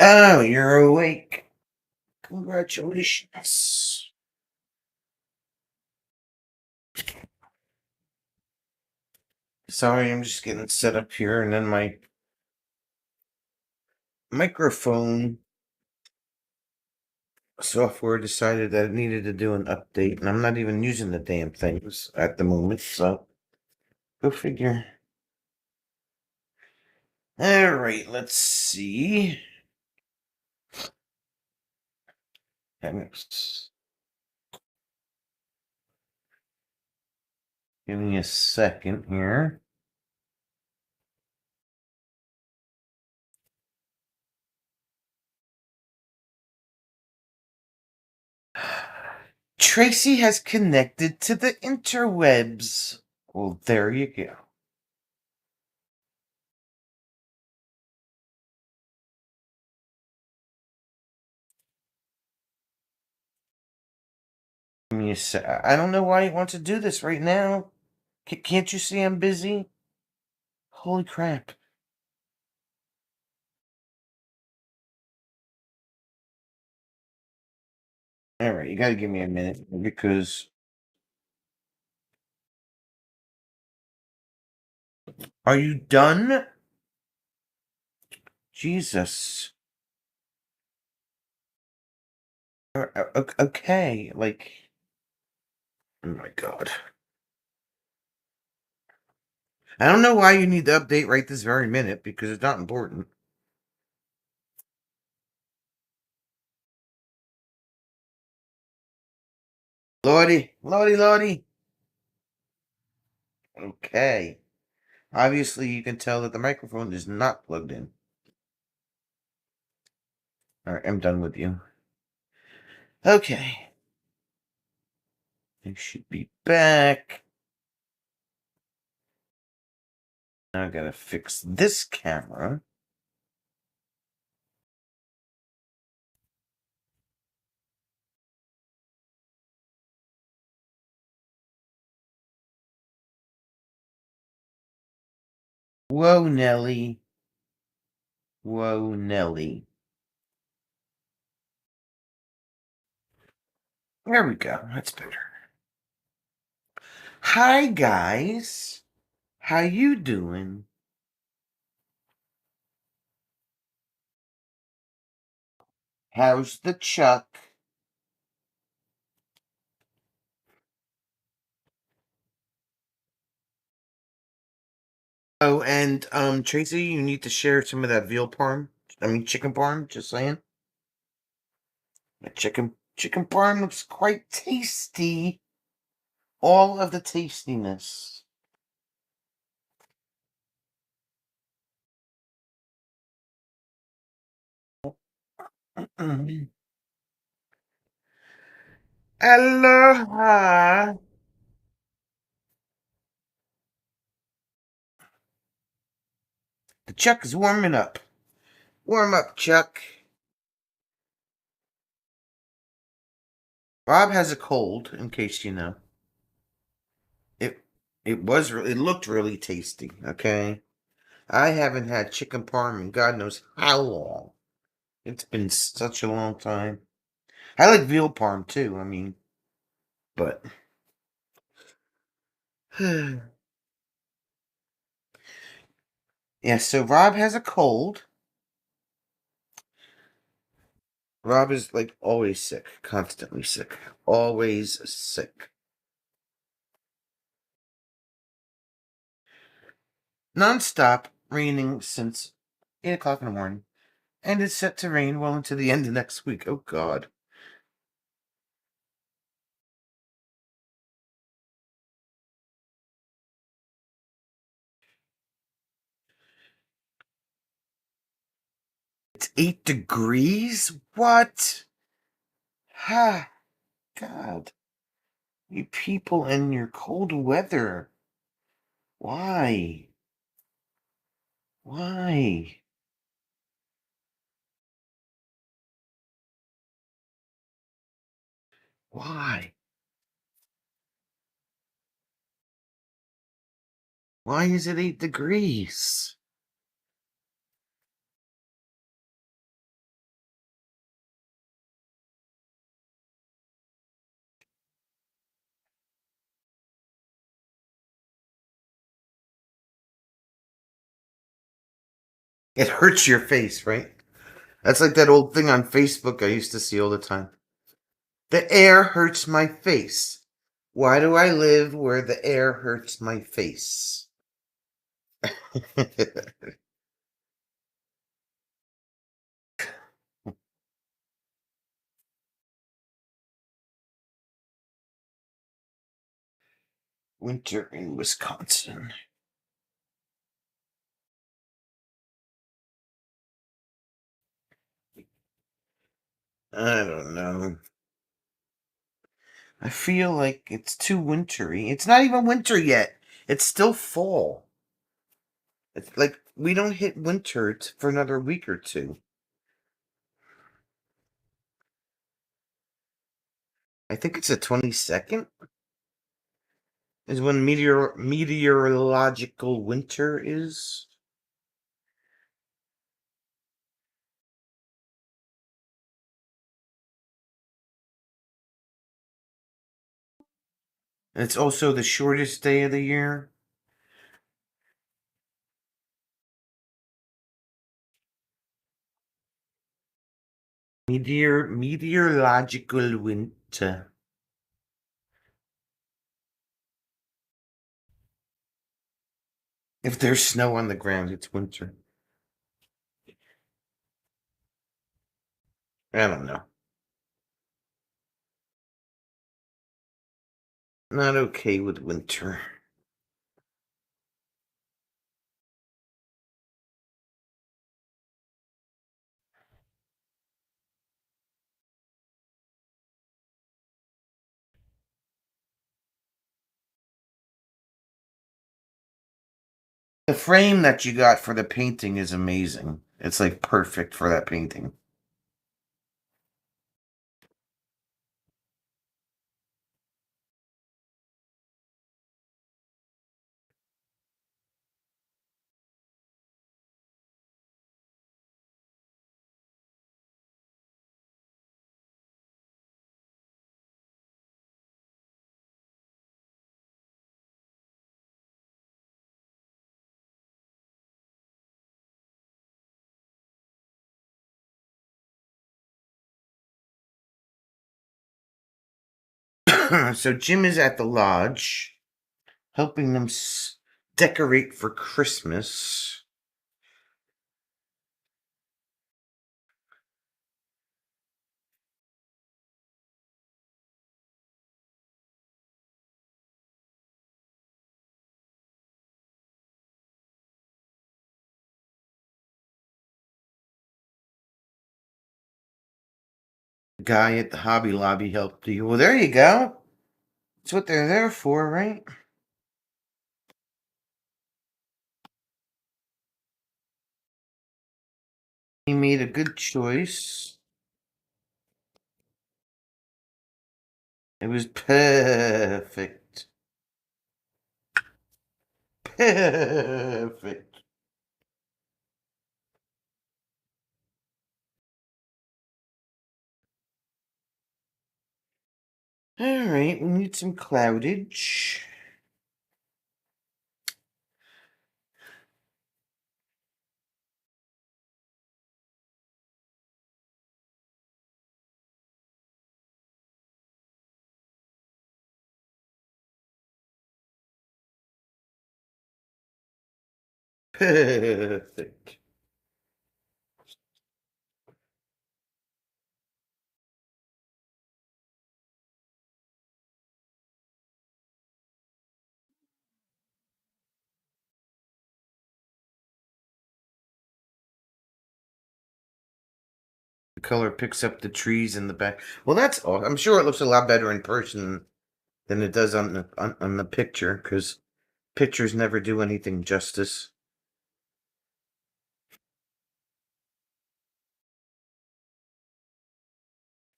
Oh, you're awake. Congratulations. Sorry, I'm just getting set up here, and then my microphone software decided that it needed to do an update, and I'm not even using the damn things at the moment, so go figure. All right, let's see. Give me a second here. Tracy has connected to the interwebs. Well, there you go. Give me a sec. I don't know why he wants to do this right now. Can't you see I'm busy? Holy crap. All right, you got to give me a minute because. Are you done? Jesus. Okay, like. Oh my god. I don't know why you need to update right this very minute because it's not important. Lordy, Lordy, Lordy. Okay. Obviously, you can tell that the microphone is not plugged in. All right, I'm done with you. Okay. I should be back. Now I gotta fix this camera. Whoa, Nelly. Whoa, Nelly. There we go. That's better. Hi, guys. How you doing? How's the Chuck? Oh, and Tracy, you need to share some of that veal parm. I mean, chicken parm. Just saying. The chicken parm looks quite tasty. All of the tastiness. Aloha. The Chuck is warming up. Warm up, Chuck. Rob has a cold, in case you know. It it looked really tasty. Okay, I haven't had chicken parm in God knows how long. It's been such a long time. I like veal parm too. I mean, but yeah. So Rob has a cold. Rob is like always sick, constantly sick, always sick. Non-stop raining since 8 o'clock in the morning, and it's set to rain well into the end of next week. Oh God. It's 8 degrees? What? Ha! God. You people and your cold weather. Why? Why? Why? Why is it 8 degrees? It hurts your face, right? That's like that old thing on Facebook I used to see all the time. The air hurts my face. Why do I live where the air hurts my face? Winter in Wisconsin. I don't know. I feel like it's too wintry. It's not even winter yet. It's still fall. It's like we don't hit winter for another week or two. I think it's the 22nd is when meteorological winter is. And it's also the shortest day of the year. Meteorological winter. If there's snow on the ground, it's winter. I don't know. Not okay with winter. The frame that you got for the painting is amazing. It's like perfect for that painting. So Jim is at the lodge, helping them decorate for Christmas. The guy at the Hobby Lobby helped you. Well, there you go. That's what they're there for, right? He made a good choice. It was perfect. Perfect. All right, we need some cloudage. Perfect. The color picks up the trees in the back. Well, that's all. I'm sure it looks a lot better in person than it does on the picture, because pictures never do anything justice.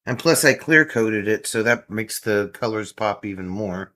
And plus, I clear coated it, so that makes the colors pop even more.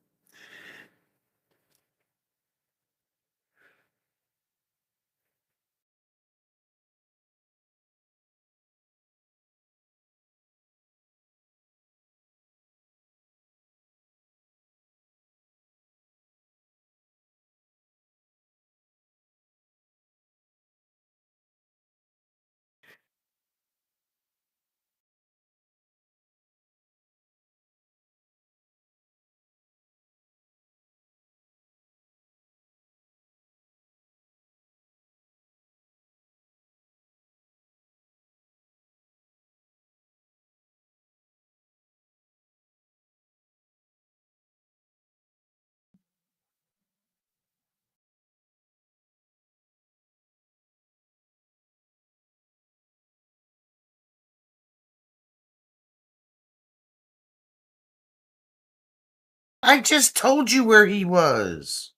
I just told you where he was.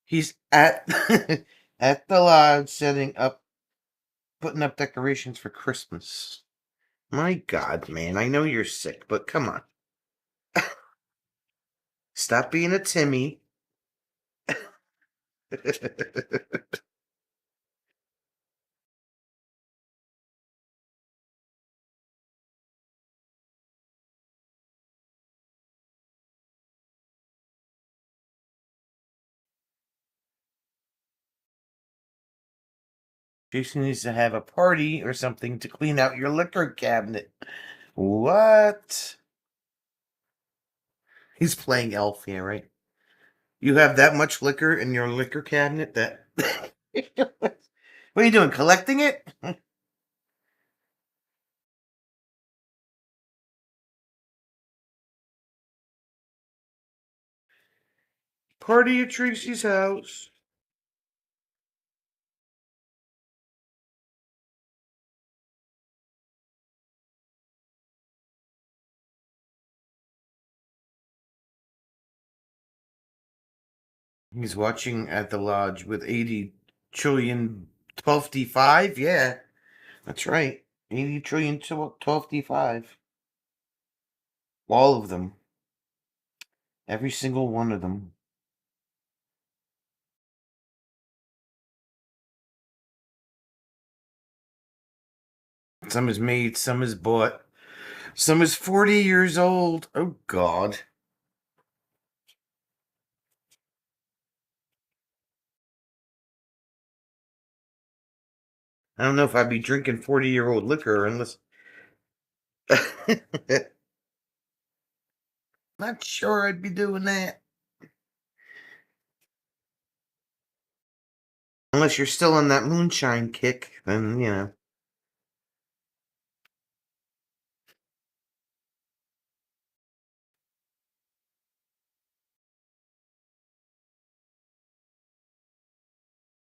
He's at at the lodge putting up decorations for Christmas. My God, man, I know you're sick, but come on. Stop being a Timmy. Jason needs to have a party or something to clean out your liquor cabinet. What? He's playing elf here, right? You have that much liquor in your liquor cabinet that. What are you doing? Collecting it? Party at Tracy's house. He's watching at the lodge with 80 trillion 12D5. Yeah, that's right. 80 trillion 12D5. All of them. Every single one of them. Some is made, some is bought, some is 40 years old. Oh, God. I don't know if I'd be drinking 40-year-old liquor unless. Not sure I'd be doing that. Unless you're still on that moonshine kick, then, you know.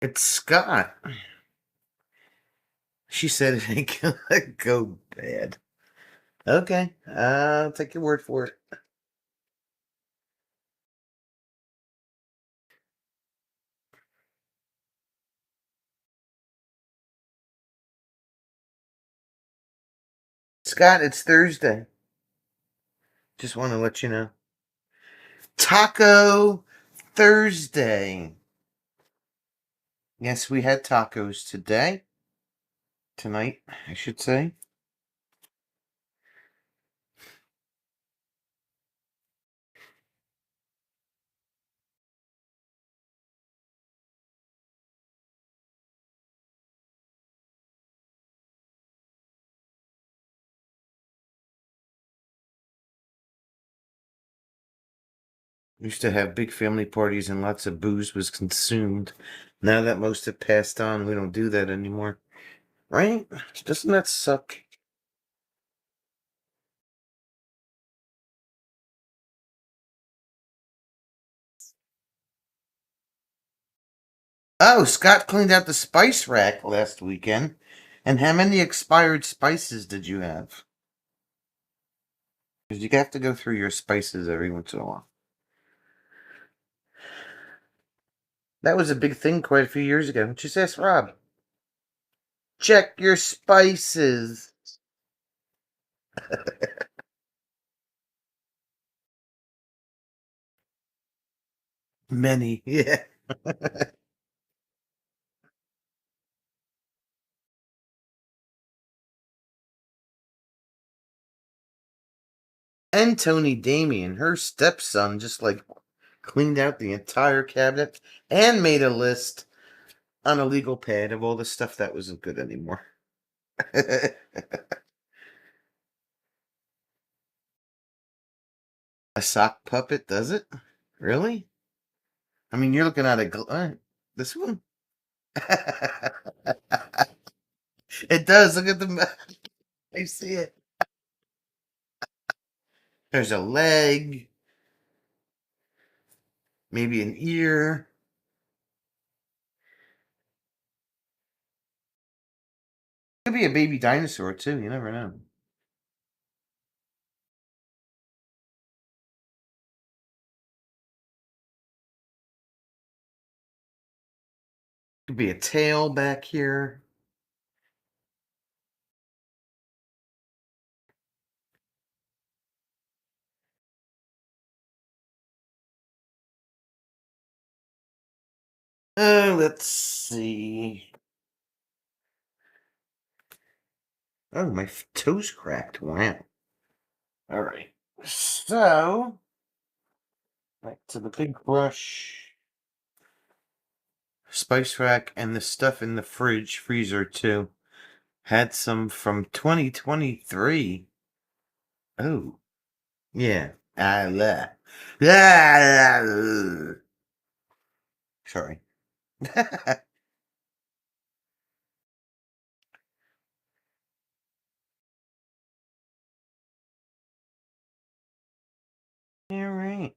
It's Scott. She said it ain't gonna go bad. Okay, I'll take your word for it. Scott, it's Thursday. Just want to let you know. Taco Thursday. Yes, we had tacos today. Tonight, I should say. Used to have big family parties and lots of booze was consumed. Now that most have passed on, we don't do that anymore. Right? Doesn't that suck? Oh, Scott cleaned out the spice rack last weekend. And how many expired spices did you have? Because you have to go through your spices every once in a while. That was a big thing quite a few years ago. Just ask Rob. Check your spices. Many, yeah. And Tony Damien, her stepson, just like cleaned out the entire cabinet and made a list on a legal pad of all the stuff that wasn't good anymore. A sock puppet does it? Really? I mean, you're looking at this one. It does. Look at the. I see it. There's a leg, maybe an ear. Could be a baby dinosaur too. You never know. Could be a tail back here. Let's see. Oh, my toes cracked. Wow. All right. So, back to the big brush. Spice rack and the stuff in the freezer too. Had some from 2023. Oh, yeah. Sorry. All right.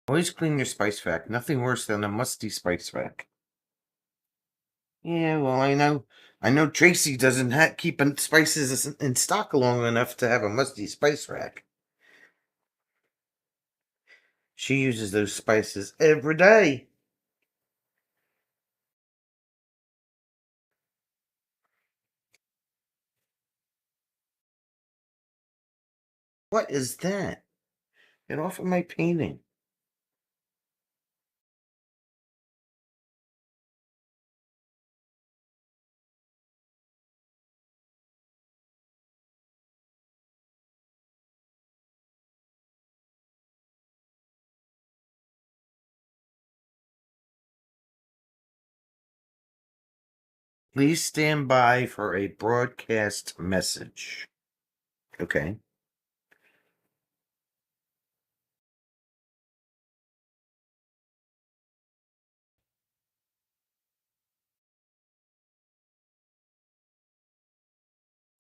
Always clean your spice rack. Nothing worse than a musty spice rack. Yeah, well, I know Tracy doesn't keep spices in stock long enough to have a musty spice rack. She uses those spices every day. What is that? Get off of my painting. Please stand by for a broadcast message. Okay.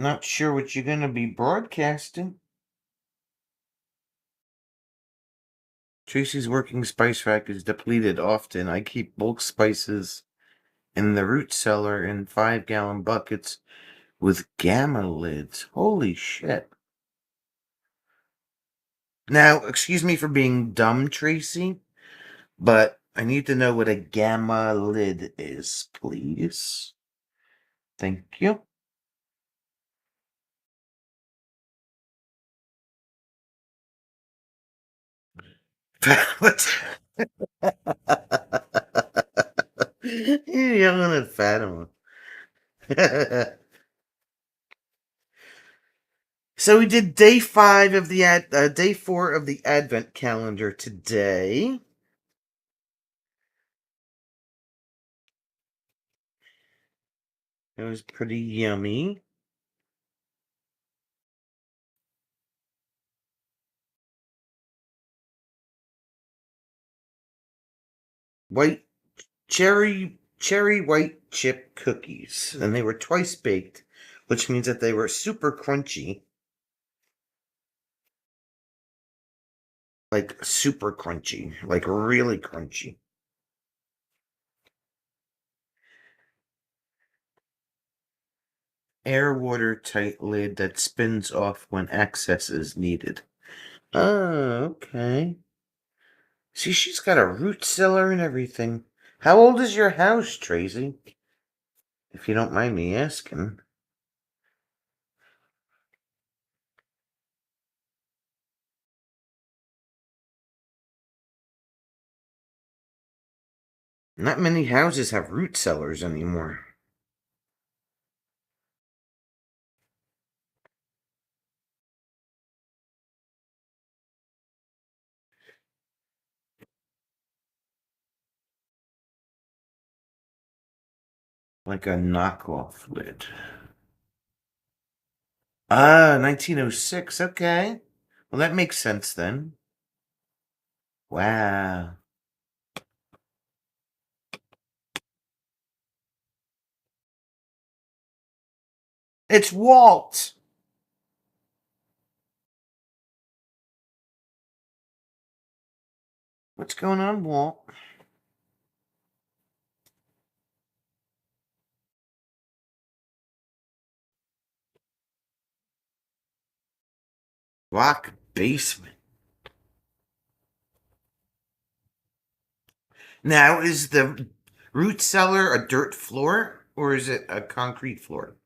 Not sure what you're going to be broadcasting. Tracy's working spice rack is depleted often. I keep bulk spices in the root cellar in 5-gallon buckets with gamma lids. Holy shit. Now, excuse me for being dumb, Tracy, but I need to know what a gamma lid is, please. Thank you. What? You're yelling at Fatima. So we did day 5 of the day 4 of the Advent calendar today. It was pretty yummy. White cherry white chip cookies, and they were twice baked, which means that they were super crunchy. Like super crunchy, like really crunchy. Air water tight lid that spins off when access is needed. Oh, okay. See, she's got a root cellar and everything. How old is your house, Tracy? If you don't mind me asking. Not many houses have root cellars anymore. Like a knockoff lid. Ah, 1906. Okay. Well, that makes sense then. Wow. It's Walt. What's going on, Walt? Rock basement. Now, is the root cellar a dirt floor or is it a concrete floor?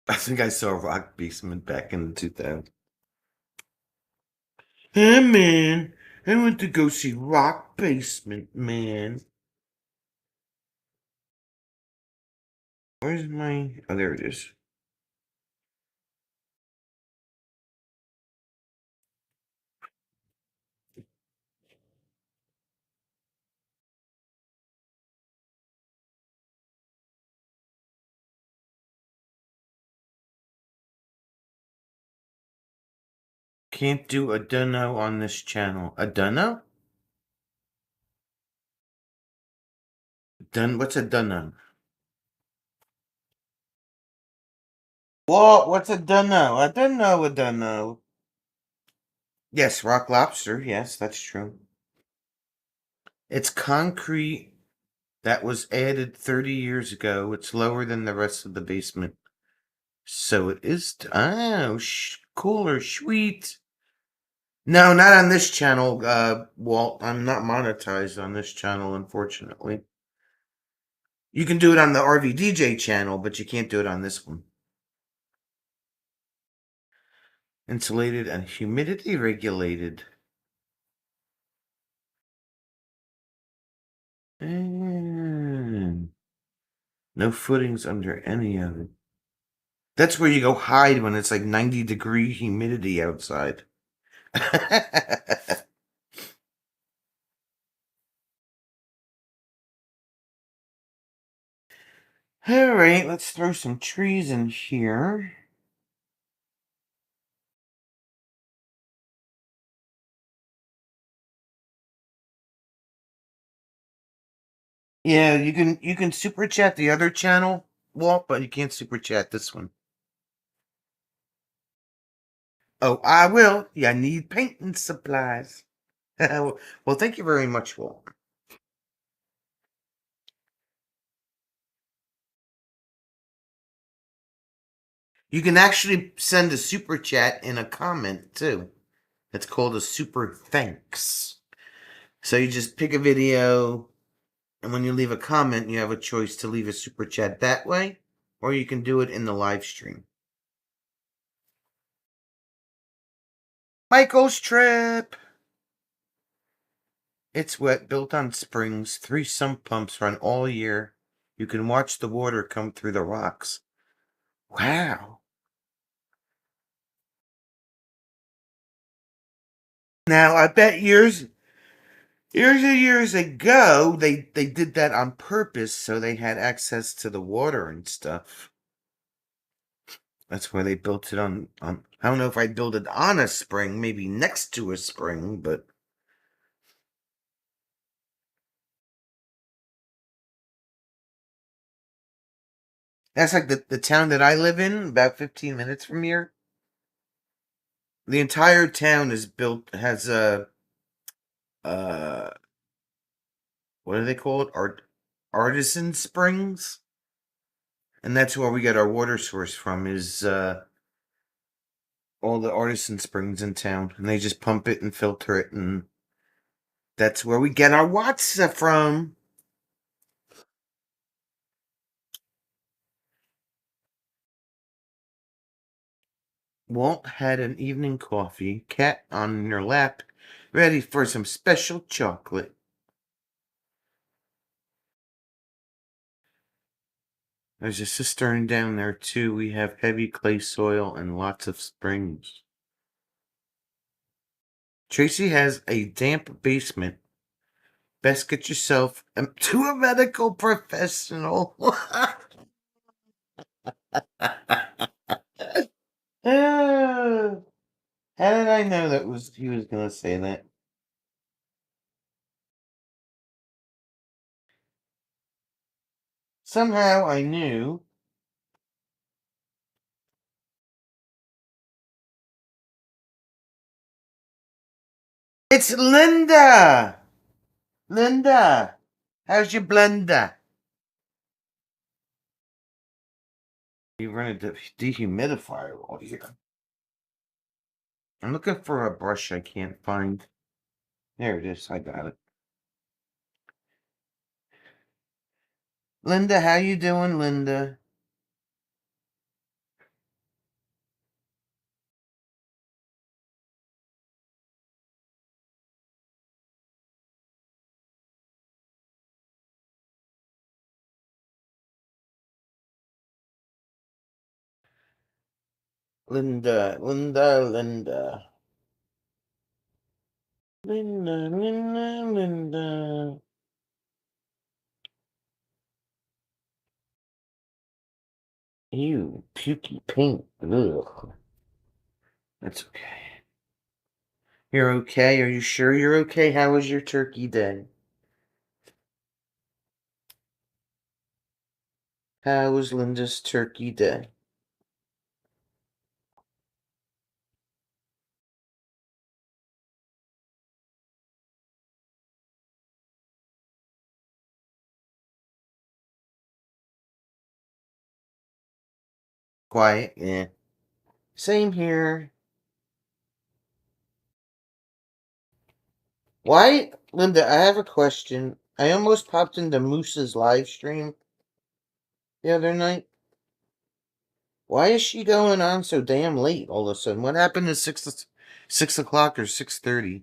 I think I saw Rock Basement back in the 2000s. Hey, man. I went to go see Rock Basement, man. Where's my... Oh, there it is. Can't do a dunno on this channel. A dunno? What's a dunno? What's a dunno? I don't know a dunno. Yes, rock lobster. Yes, that's true. It's concrete that was added 30 years ago. It's lower than the rest of the basement. So it is. Oh, cooler, sweet. No, not on this channel, Walt. I'm not monetized on this channel, unfortunately. You can do it on the RVDJ channel, but you can't do it on this one. Insulated and humidity regulated. And no footings under any of it. That's where you go hide when it's like 90-degree humidity outside. All right, let's throw some trees in here. Yeah, you can super chat the other channel, Walt, but you can't super chat this one. Oh, I will. Yeah, I need painting supplies. Well, thank you very much, Walt. You can actually send a super chat in a comment too. It's called a super thanks. So you just pick a video, and when you leave a comment, you have a choice to leave a super chat that way, or you can do it in the live stream. Michael's trip. It's wet, built on springs. 3 sump pumps run all year. You can watch the water come through the rocks. Wow. Now, I bet years ago, they did that on purpose so they had access to the water and stuff. That's why they built it on. I don't know if I'd build it on a spring, maybe next to a spring, but that's like the town that I live in, about 15 minutes from here. The entire town is built, has uh, what do they call it? Artisan springs? And that's where we get our water source from, is all the artisan springs in town. And they just pump it and filter it, and that's where we get our Watsa from. Walt had an evening coffee, cat on her lap, ready for some special chocolate. There's a cistern down there, too. We have heavy clay soil and lots of springs. Tracy has a damp basement Best get yourself to a medical professional. Oh, how did I know that was he was gonna say that? Somehow I knew. It's Linda. Linda, how's your blender? You run a dehumidifier all here. I'm looking for a brush I can't find. There it is. I got it. Linda, how you doing, Linda? Linda, Linda, Linda. Linda, Linda, Linda. Ew, pukey pink. Ugh. That's okay. You're okay? Are you sure you're okay? How was your turkey day? How was Linda's turkey day? Quiet? Yeah. Same here. Why, Linda, I have a question. I almost popped into Moose's live stream the other night. Why is she going on so damn late all of a sudden? What happened to 6 o'clock or 6:30?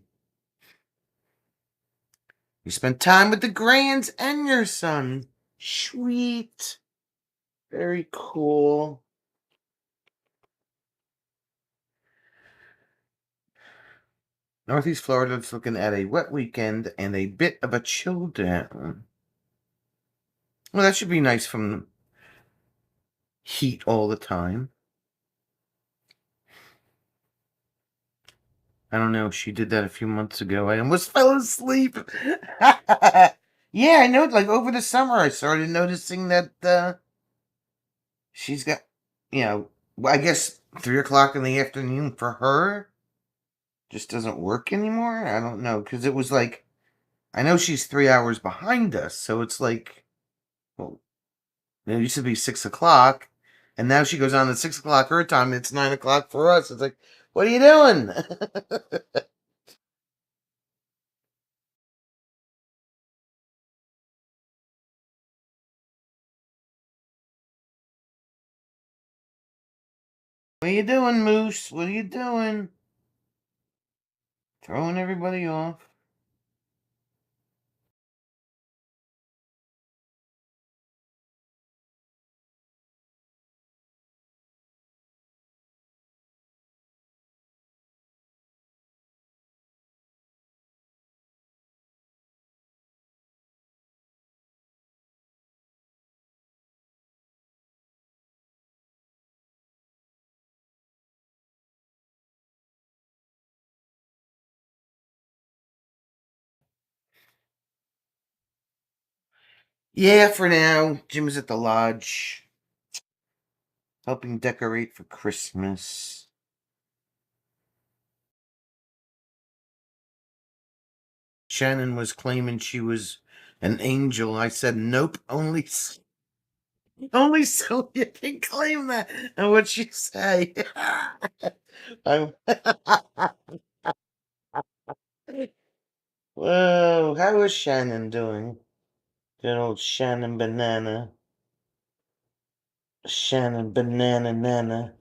You spent time with the grands and your son. Sweet. Very cool. Northeast Florida's looking at a wet weekend and a bit of a chill down. Well, that should be nice from heat all the time. I don't know. She did that a few months ago. I almost fell asleep. Yeah, I know. Like over the summer, I started noticing that she's got, well, I guess 3 o'clock in the afternoon for her just doesn't work anymore. I don't know because it was like I know she's 3 hours behind us, so it's like, well, it used to be 6 o'clock, and now she goes on at 6 o'clock her time. It's 9 o'clock for us. It's like, what are you doing? What are you doing, Moose? What are you doing? Throwing everybody off. Yeah, for now, Jim's at the lodge, helping decorate for Christmas. Shannon was claiming she was an angel. I said, nope, only so you can claim that. And what'd she say? I, whoa, how is Shannon doing? Good old Shannon Banana. Shannon Banana Nana.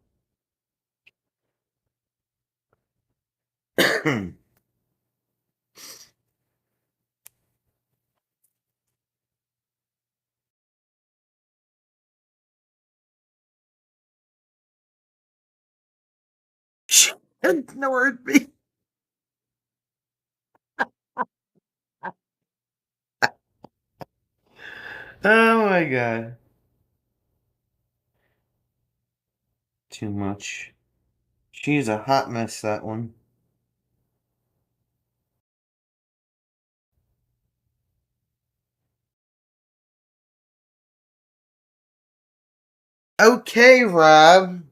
She ignored me. Oh my god. Too much. She's a hot mess, that one. Okay, Rob.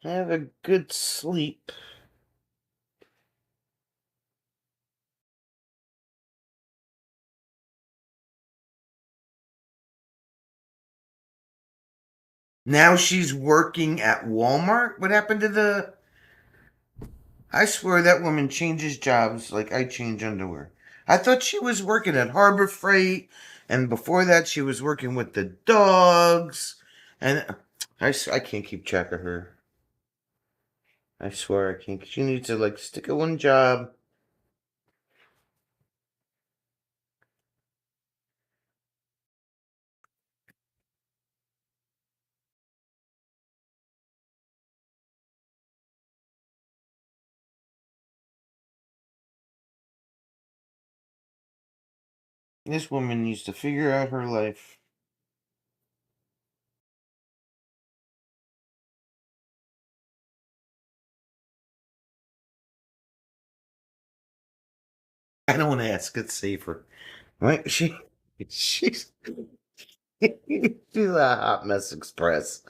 Have a good sleep. Now she's working at Walmart? What happened to the. I swear that woman changes jobs like I change underwear. I thought she was working at Harbor Freight, and before that, she was working with the dogs. And I can't keep track of her. I swear I can't. She needs to, like, stick at one job. This woman needs to figure out her life. I don't want to ask. It's safer. Right? She's, she's a hot mess express.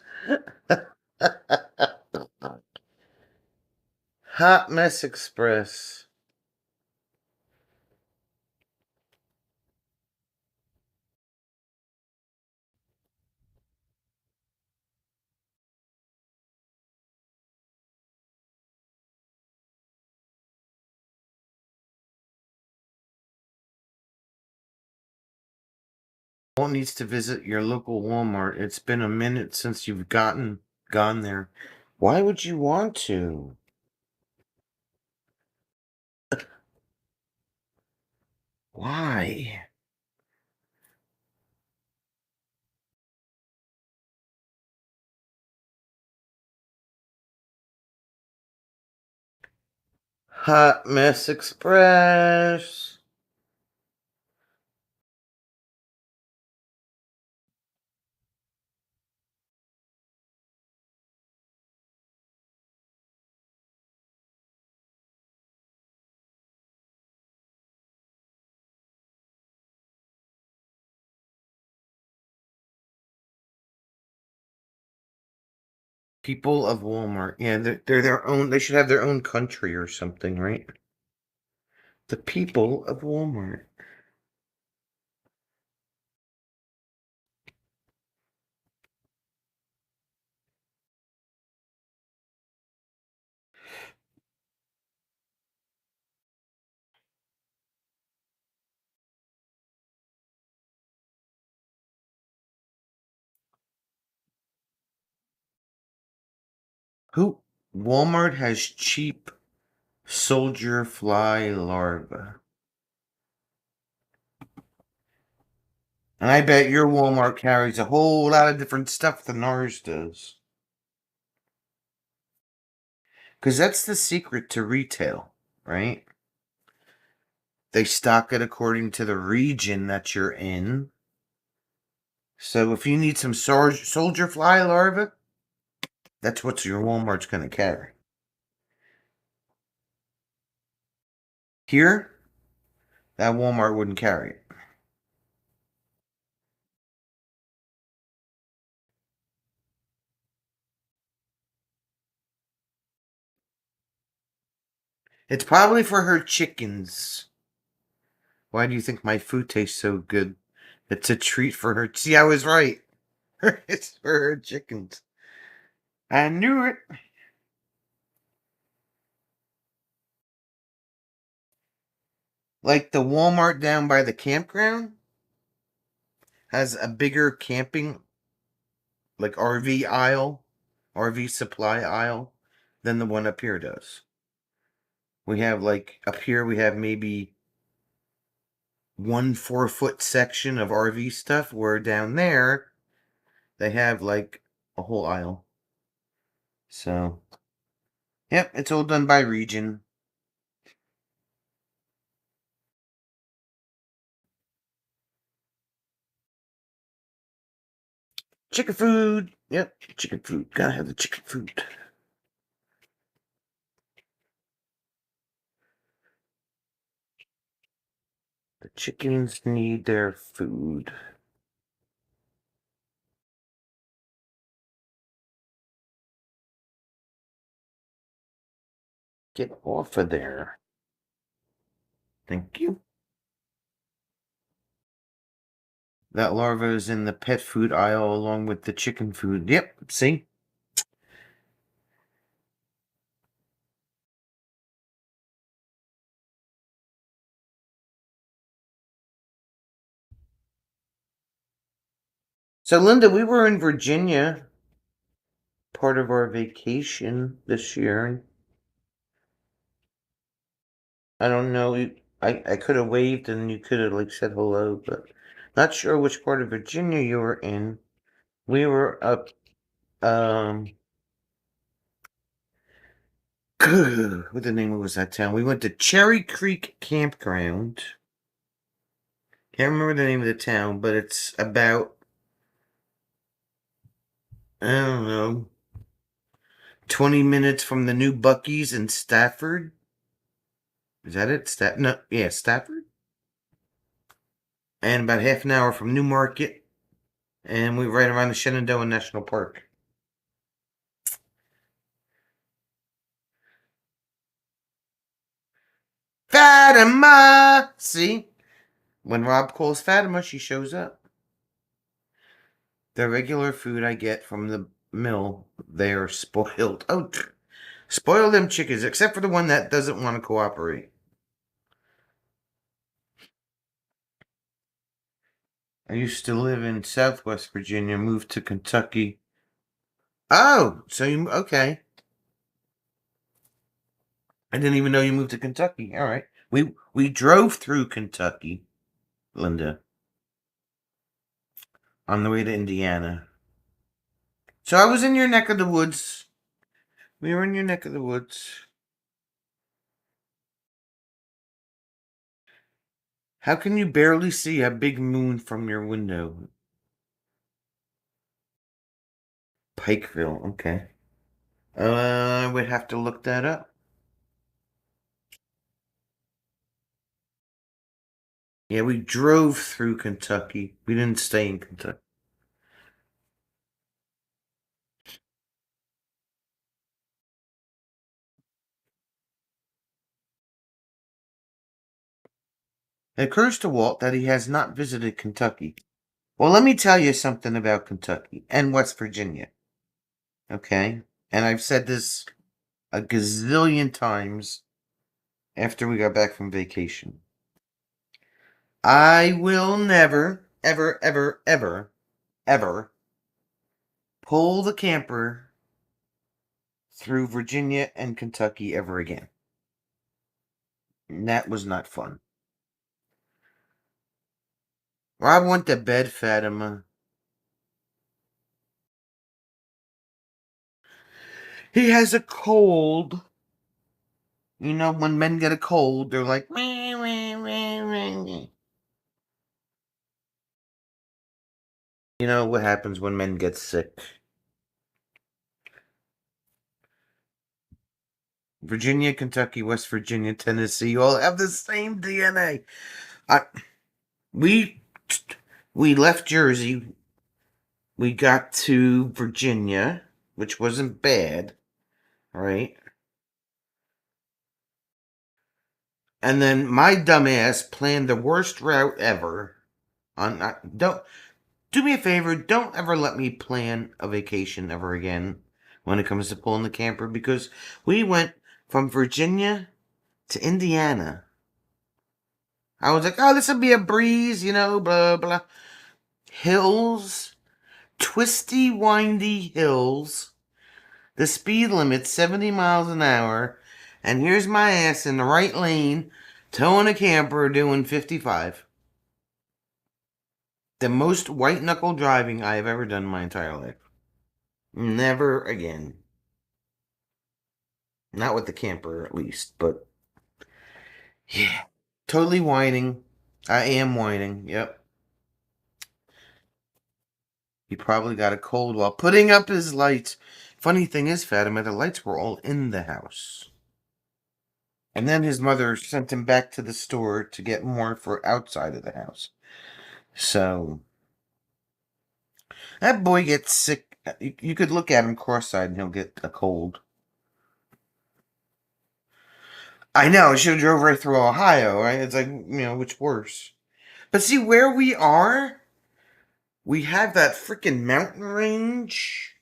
Hot mess express. All needs to visit your local Walmart. It's been a minute since you've gone there. Why would you want to? Why? Hot mess express. People of Walmart. Yeah, they're their own. They should have their own country or something, right? The people of Walmart. Who? Walmart has cheap soldier fly larvae. And I bet your Walmart carries a whole lot of different stuff than ours does. Because that's the secret to retail, right? They stock it according to the region that you're in. So if you need some soldier fly larvae, that's what your Walmart's going to carry. Here, that Walmart wouldn't carry it. It's probably for her chickens. Why do you think my food tastes so good? It's a treat for her. See, I was right. It's for her chickens. I knew it. Like the Walmart down by the campground has a bigger camping, like RV aisle, RV supply aisle than the one up here does. We have, like, up here, we have maybe 1 4-foot section of RV stuff, where down there they have like a whole aisle. So, yep, it's all done by region. Chicken food. Yep, chicken food. Gotta have the chicken food. The chickens need their food. Get off of there. Thank you. That larva is in the pet food aisle along with the chicken food. Yep, see? So, Linda, we were in Virginia, part of our vacation this year. I don't know. I could have waved and you could have like said hello, but not sure which part of Virginia you were in. We were up. What the name was that town? We went to Cherry Creek Campground. Can't remember the name of the town, but it's about, I don't know, 20 minutes from the new Buc-ee's in Stafford. Is that it? No, yeah, Stafford. And about half an hour from Newmarket. And we were right around the Shenandoah National Park. Fatima! See? When Rob calls Fatima, she shows up. The regular food I get from the mill, they're spoiled. Oh, spoil them chickens, except for the one that doesn't want to cooperate. I used to live in Southwest Virginia, moved to Kentucky. Oh, so you, okay. I didn't even know you moved to Kentucky. All right. We drove through Kentucky, Linda, on the way to Indiana. So I was in your neck of the woods. We were in your neck of the woods. How can you barely see a big moon from your window? Pikeville, okay. I would have to look that up. Yeah, we drove through Kentucky. We didn't stay in Kentucky. It occurs to Walt that he has not visited Kentucky. Well, let me tell you something about Kentucky and West Virginia. Okay? And I've said this a gazillion times after we got back from vacation. I will never, ever, ever, ever, ever pull the camper through Virginia and Kentucky ever again. And that was not fun. Rob went to bed, Fatima. He has a cold. You know, when men get a cold, they're like, meh, meh, meh, meh. You know what happens when men get sick. Virginia, Kentucky, West Virginia, Tennessee, you all have the same DNA. I, we we left Jersey. We got to Virginia, which wasn't bad, right? And then my dumbass planned the worst route ever. Don't do me a favor. Don't ever let me plan a vacation ever again when it comes to pulling the camper, because we went from Virginia to Indiana. I was like, oh, this will be a breeze, you know, blah blah. Hills, twisty, windy hills. The speed limit's 70 miles an hour, and here's my ass in the right lane, towing a camper doing 55. The most white knuckle driving I have ever done in my entire life. Never again. Not with the camper, at least, but yeah. Totally whining. I am whining, yep. He probably got a cold while putting up his lights. Funny thing is, Fatima, the lights were all in the house. And then his mother sent him back to the store to get more for outside of the house. So that boy gets sick. You could look at him cross-eyed and he'll get a cold. I know, I should have drove right through Ohio, right? It's like, which worse? But see, where we are, we have that freaking mountain range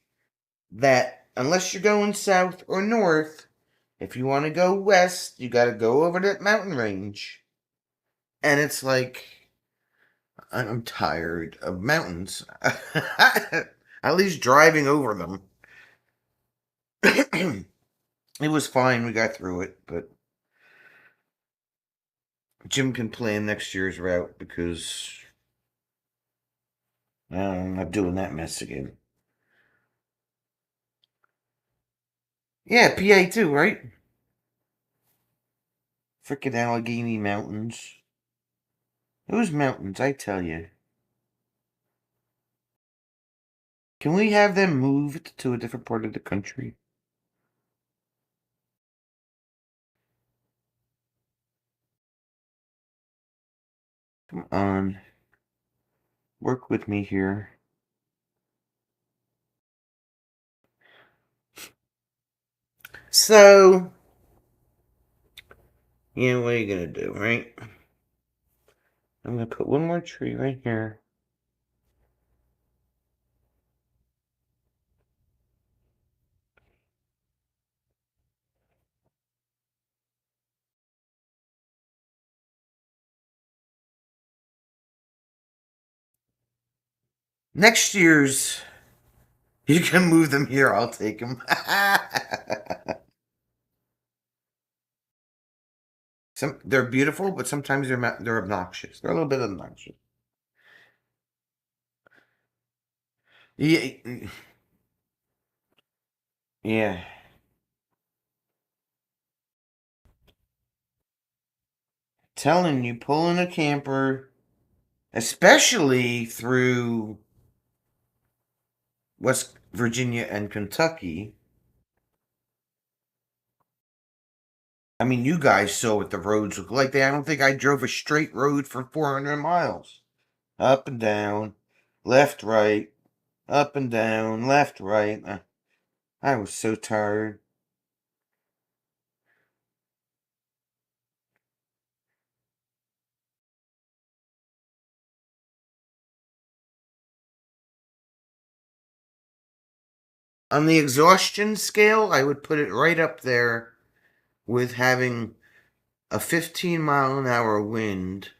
that, unless you're going south or north, if you want to go west, you got to go over that mountain range. And it's like, I'm tired of mountains. At least driving over them. It was fine. We got through it, but Jim can plan next year's route because I'm not doing that mess again. Yeah, PA too, right? Frickin' Allegheny Mountains. Those mountains, I tell you. Can we have them moved to a different part of the country? Come on. Work with me here. So, what are you gonna do, right? I'm gonna put one more tree right here. Next year's, you can move them here. I'll take them. They're beautiful, but sometimes they're obnoxious. They're a little bit obnoxious. Yeah, yeah. Telling you, pulling a camper, especially through West Virginia and Kentucky. I mean, you guys saw what the roads look like. I don't think I drove a straight road for 400 miles. Up and down, left, right, up and down, left, right. I was so tired. On the exhaustion scale, I would put it right up there with having a 15-mile-an-hour wind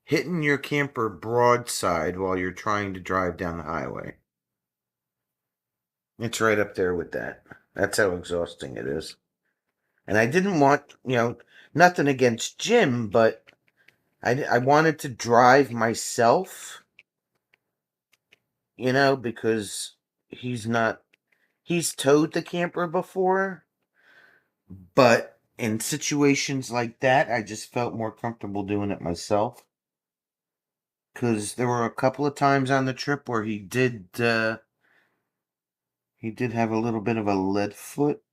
hitting your camper broadside while you're trying to drive down the highway. It's right up there with that. That's how exhausting it is. And I didn't want, nothing against Jim, but I wanted to drive myself, because he's towed the camper before, but in situations like that, I just felt more comfortable doing it myself. Because there were a couple of times on the trip where he did have a little bit of a lead foot.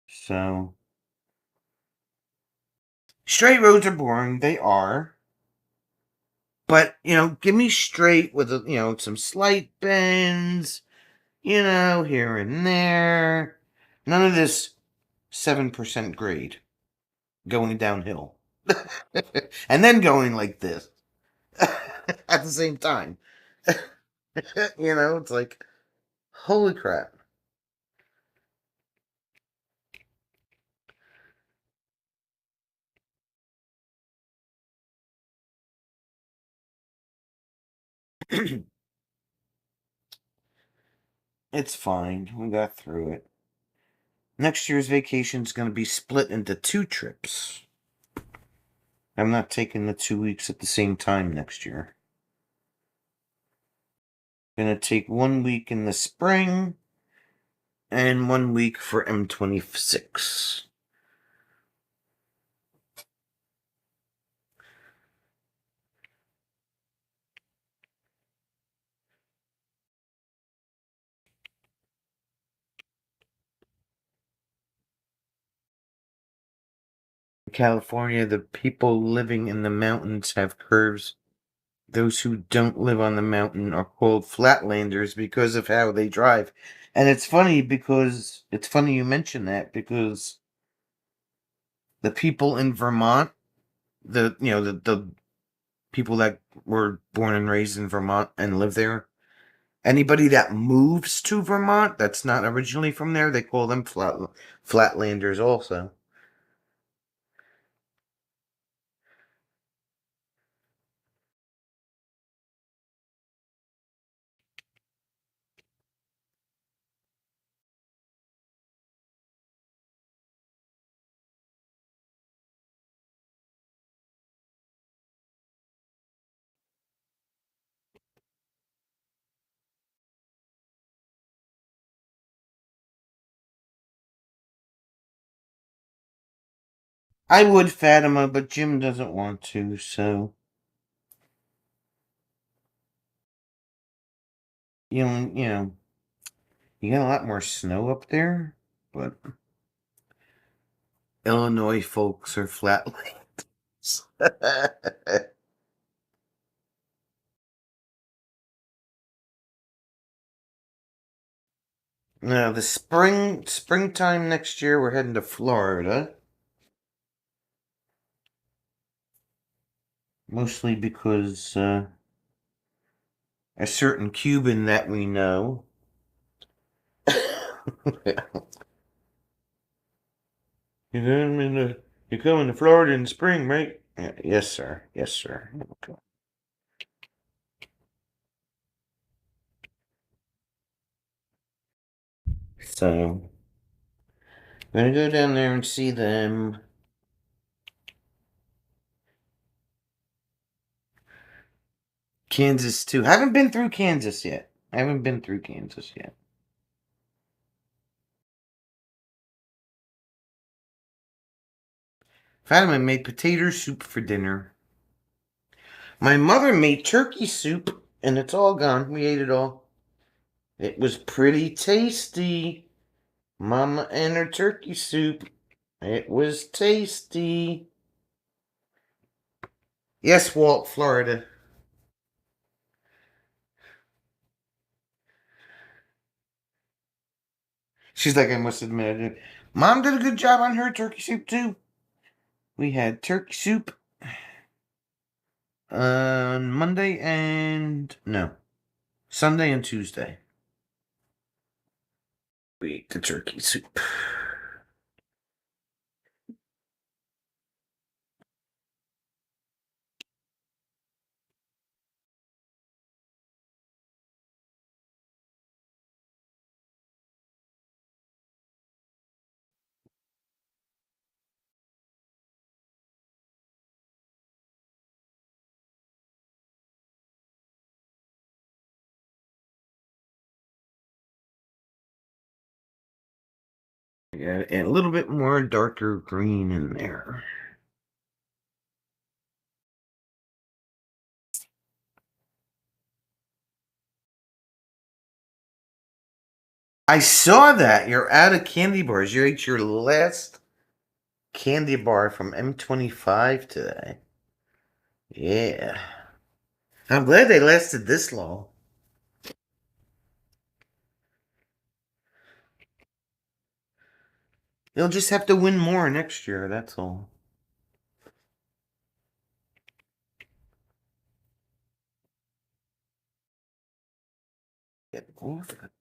So, straight roads are boring. They are. But, give me straight with, some slight bends, here and there. None of this 7% grade going downhill. And then going like this at the same time. It's like, holy crap. It's fine. We got through it. Next year's vacation is going to be split into 2 trips. I'm not taking the 2 weeks at the same time next year. Gonna take 1 week in the spring and 1 week for M26. California, the people living in the mountains have curves. Those who don't live on the mountain are called flatlanders because of how they drive. And it's funny you mention that because the people in Vermont, the people that were born and raised in Vermont and live there, anybody that moves to Vermont that's not originally from there, they call them flatlanders also. I would Fatima, but Jim doesn't want to, so you got a lot more snow up there, but Illinois folks are flatlands. Now the springtime next year we're heading to Florida. Mostly because a certain Cuban that we know. You coming to Florida in the spring, right? Yes, sir. Yes, sir. Okay. So, gonna go down there and see them. Kansas too. Haven't been through Kansas yet. I haven't been through Kansas yet. Fatima made potato soup for dinner. My mother made turkey soup, and it's all gone. We ate it all. It was pretty tasty. Mama and her turkey soup. It was tasty. Yes, Walt, Florida. She's like, I must admit it. Mom did a good job on her turkey soup, too. We had turkey soup on Monday and, no, Sunday and Tuesday. We ate the turkey soup. Yeah, and a little bit more darker green in there. I saw that. You're out of candy bars. You ate your last candy bar from M25 today. Yeah. I'm glad they lasted this long. You'll just have to win more next year, that's all. Get off it.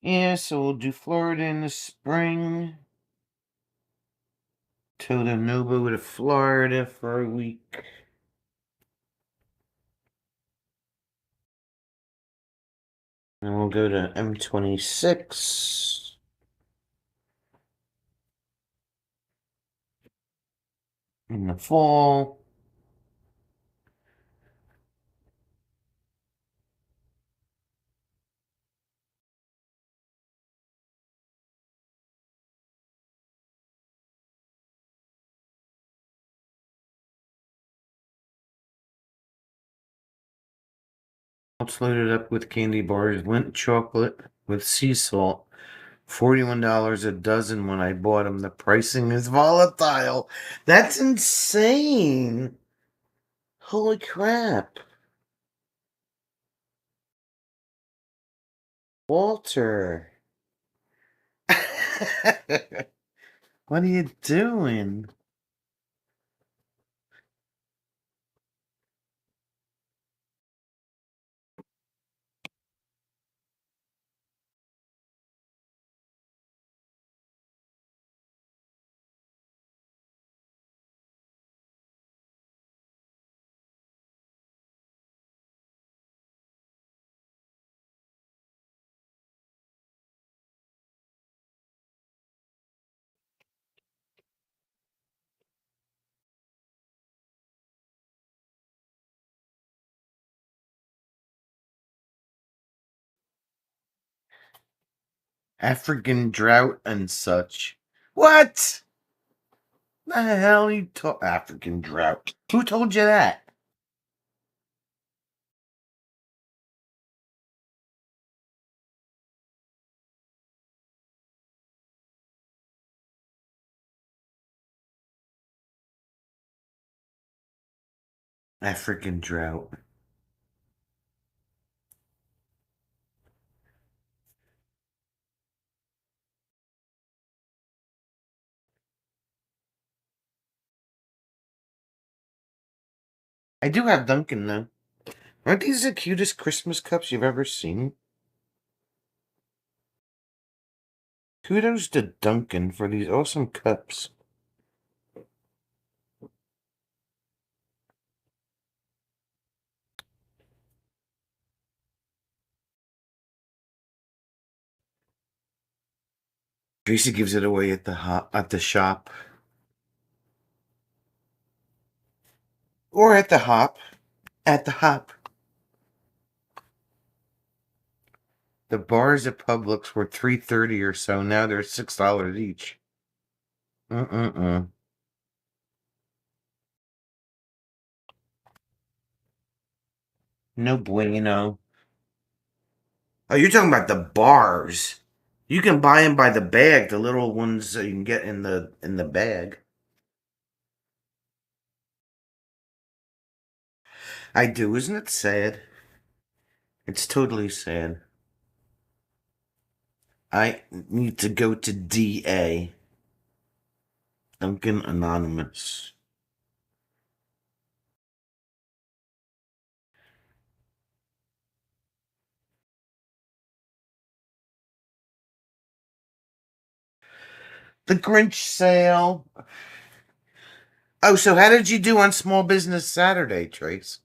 Yeah, so we'll do Florida in the spring. Toto Nobu to Florida for a week. And we'll go to M26 in the fall. It's loaded up with candy bars, Lindt chocolate with sea salt. $41 a dozen when I bought them. The pricing is volatile. That's insane. Holy crap. Walter. What are you doing? African drought and such. What? The hell you talk African drought? Who told you that? African drought. I do have Dunkin' though. Aren't these the cutest Christmas cups you've ever seen? Kudos to Dunkin' for these awesome cups. Tracy gives it away at the shop. Or at the hop. At the hop. The bars at Publix were $3.30 or so. Now they're $6 each. Mm-mm-mm. No bueno. Oh, you're talking about the bars. You can buy them by the bag, the little ones that you can get in the bag. I do, isn't it sad? It's totally sad. I need to go to DA. Duncan Anonymous. The Grinch sale. Oh, so how did you do on Small Business Saturday, Trace?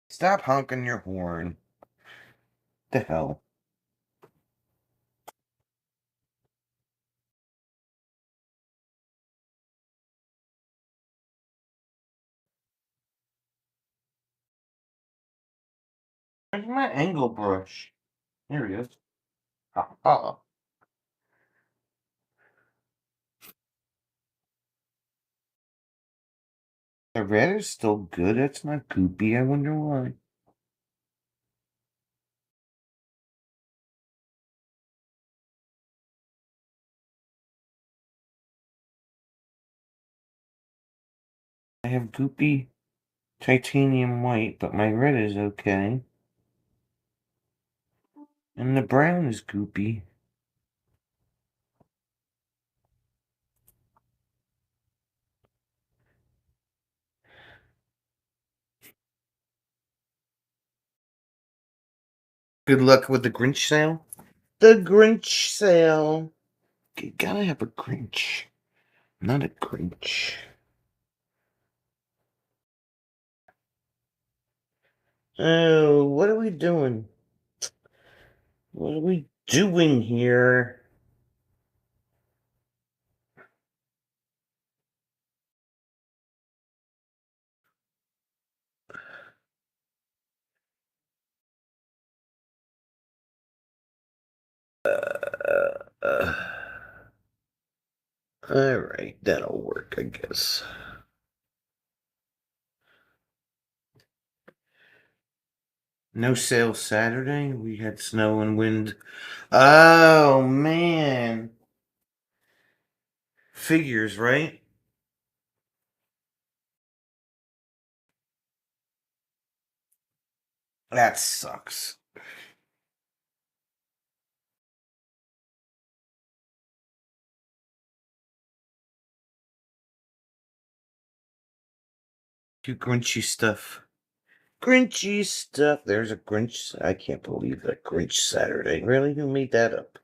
Stop honking your horn. The hell? Where's my angle brush? Here he is. Ha ha. The red is still good. It's not goopy. I wonder why. I have goopy titanium white, but my red is okay. And the brown is goopy. Good luck with the Grinch sale. The Grinch sale. You gotta have a Grinch, not a Grinch. Oh, what are we doing? What are we doing here? Uh, uh, Alright, that'll work, I guess. No sale Saturday. We had snow and wind. Oh, man. Figures, right? That sucks. Do Grinchy stuff. Grinchy stuff. There's a Grinch. I can't believe that Grinch Saturday. Really? Who made that up?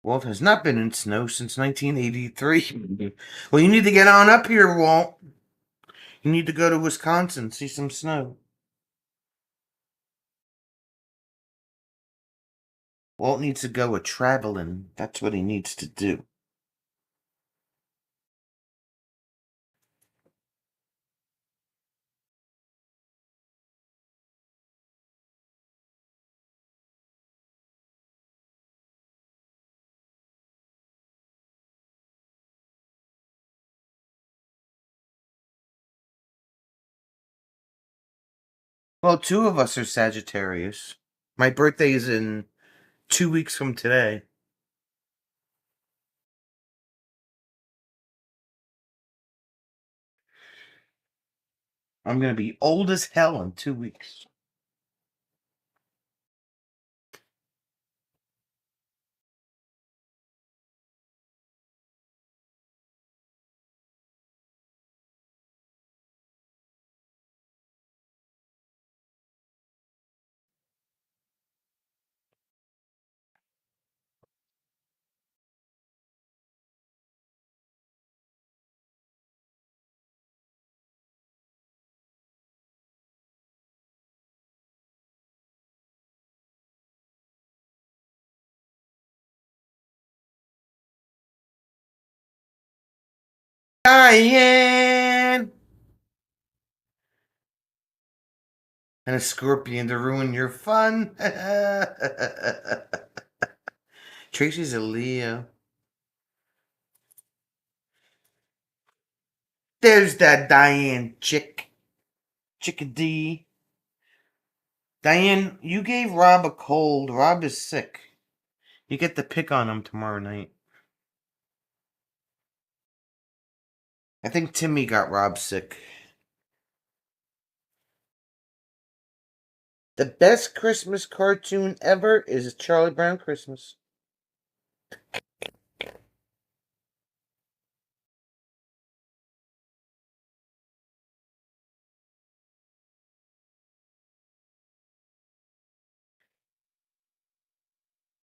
Walt has not been in snow since 1983. Well, you need to get on up here, Walt. You need to go to Wisconsin, see some snow. Walt needs to go a traveling. That's what he needs to do. Well, two of us are Sagittarius. My birthday is in 2 weeks from today. I'm going to be old as hell in 2 weeks. Diane! And a scorpion to ruin your fun. Tracy's a Leo. There's that Diane chick. Chickadee. Diane, you gave Rob a cold. Rob is sick. You get to pick on him tomorrow night. I think Timmy got Rob sick. The best Christmas cartoon ever is Charlie Brown Christmas.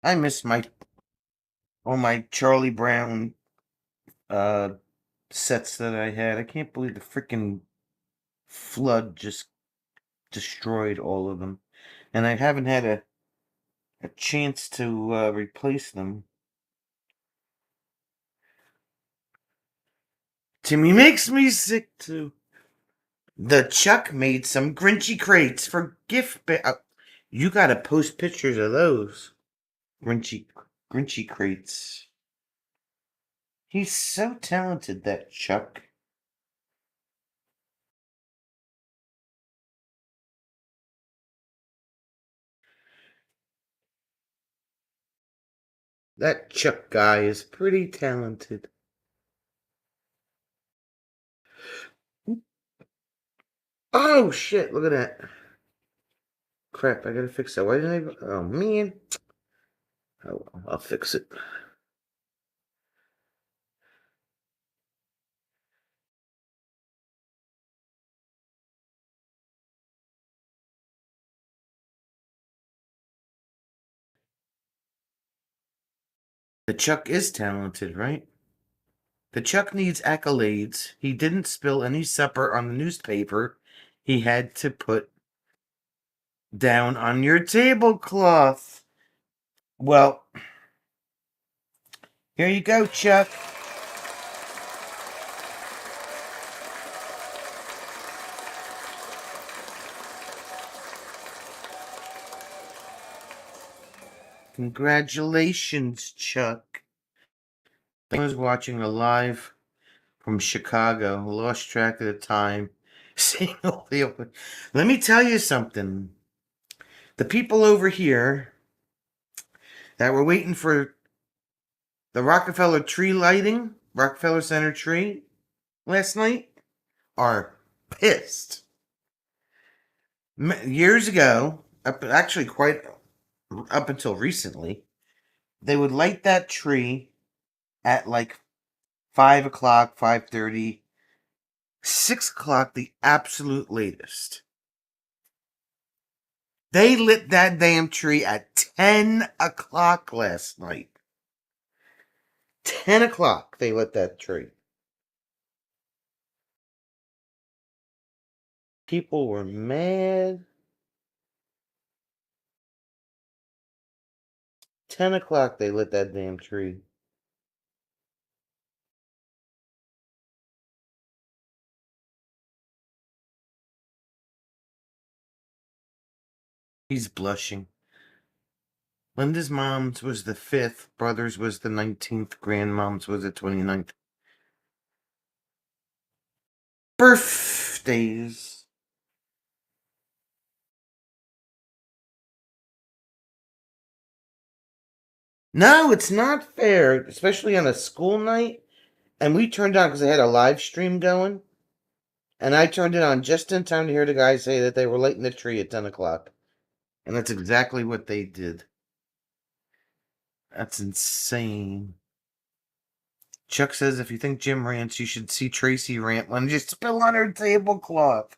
I miss my Charlie Brown uh sets that I had. I can't believe the freaking flood just destroyed all of them. And I haven't had a chance to replace them. Timmy makes me sick too. The Chuck made some Grinchy crates for you gotta post pictures of those Grinchy crates. He's so talented, that Chuck. That Chuck guy is pretty talented. Oh shit! Look at that. Crap! I gotta fix that. Why didn't I? Oh man. Oh, I'll fix it. The Chuck is talented, right? The Chuck needs accolades. He didn't spill any supper on the newspaper he had to put down on your tablecloth. Well, here you go, Chuck. Congratulations, Chuck. I was watching a live from Chicago. Lost track of the time. Seeing all the open. Let me tell you something. The people over here that were waiting for the Rockefeller tree lighting, Rockefeller Center tree, last night, are pissed. Years ago, actually quite up until recently, they would light that tree at like 5 o'clock, 5:30, 6 o'clock, the absolute latest. They lit that damn tree at 10 o'clock last night. 10 o'clock they lit that tree. People were mad. 10 o'clock they lit that damn tree. He's blushing. Linda's mom's was the 5th, brother's was the 19th, grandmom's was the 29th. Birthdays. No, it's not fair, especially on a school night. And we turned on because they had a live stream going. And I turned it on just in time to hear the guy say that they were lighting the tree at 10 o'clock. And that's exactly what they did. That's insane. Chuck says if you think Jim rants, you should see Tracy rant when you spill on her tablecloth.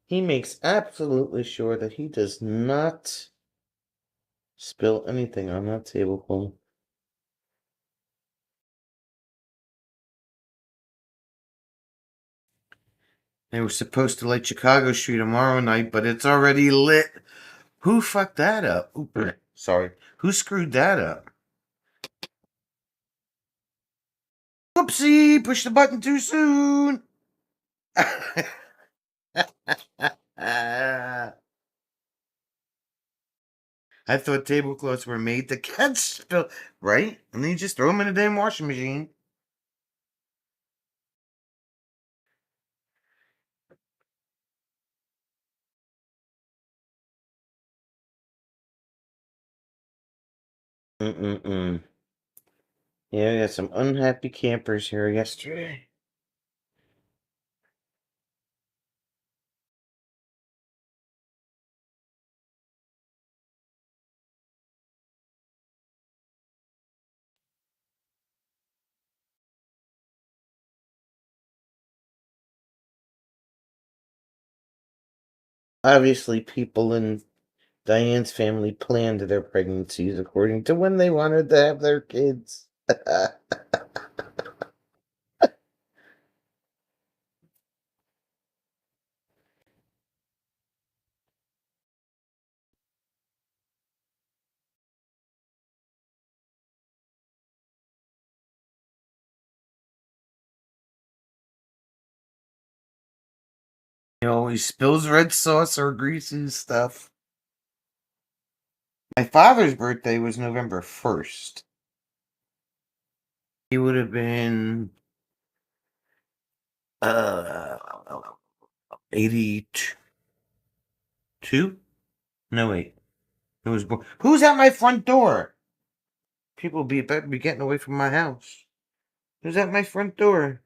He makes absolutely sure that he does not spill anything on that tablecloth. They were supposed to light Chicago Street tomorrow night, but it's already lit. Who fucked that up? Sorry. Who screwed that up? Whoopsie! Push the button too soon! I thought tablecloths were made to catch spill, right? And then you just throw them in a damn washing machine. Mm-mm-mm. Yeah, we got some unhappy campers here yesterday. Obviously, people in Diane's family planned their pregnancies according to when they wanted to have their kids. He always spills red sauce or greasy stuff. My father's birthday was November 1st. He would have been 82? No, wait. It was born. Who's at my front door? People better be getting away from my house. Who's at my front door?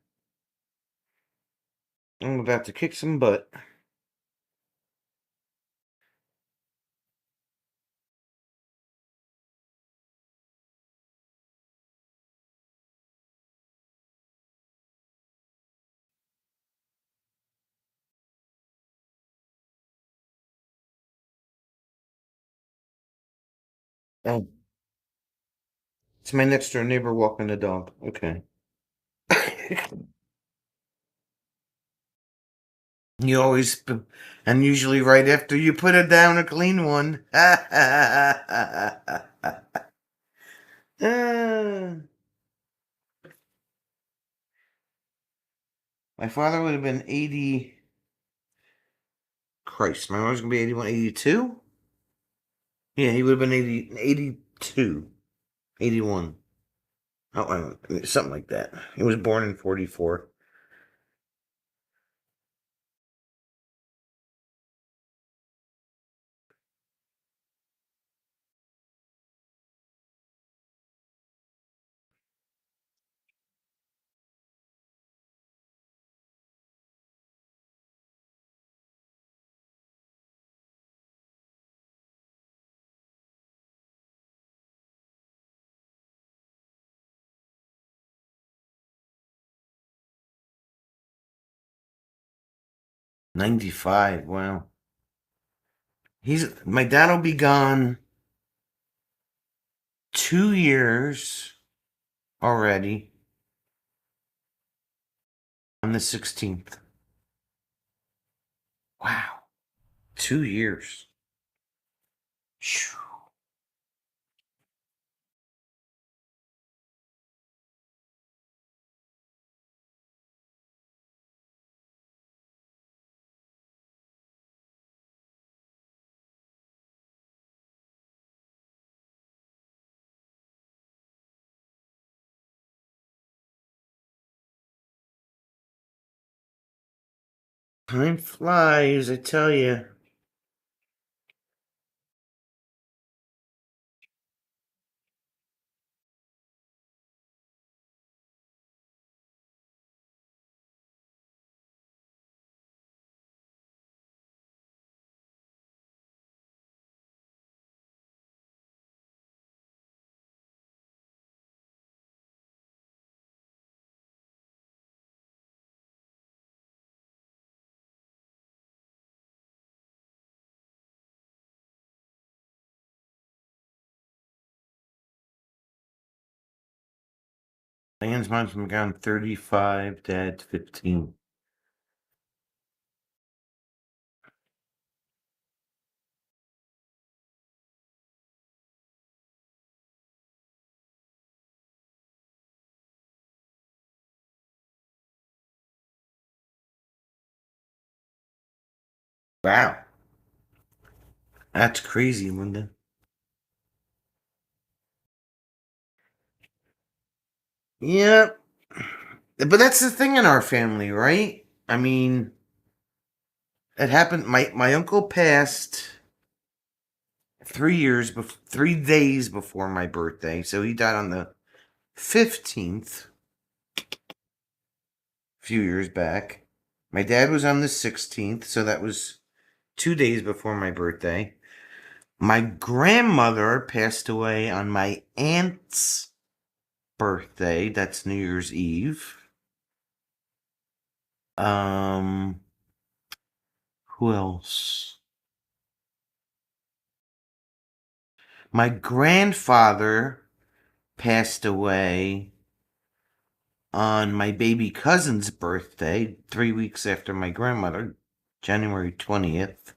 I'm about to kick some butt. Oh, it's my next door neighbor walking the dog. Okay. You always, and usually right after you put it down, a clean one. My father would have been 80. Christ, my mother's going to be 81, 82? Yeah, he would have been 80, 82, 81. Oh, something like that. He was born in 44. 95, wow. My dad will be gone 2 years already on the 16th. Wow. 2 years. Phew. Time flies, I tell you. Diane's mom's been gone 35, dad 15. Wow. That's crazy, Linda. Yep. But that's the thing in our family, right? I mean, it happened. My uncle passed 3 years before, 3 days before my birthday. So he died on the 15th, a few years back. My dad was on the 16th, so that was 2 days before my birthday. My grandmother passed away on my aunt's birthday. That's New Year's Eve. Um, who else? My grandfather passed away on my baby cousin's birthday, 3 weeks after my grandmother, January 20th.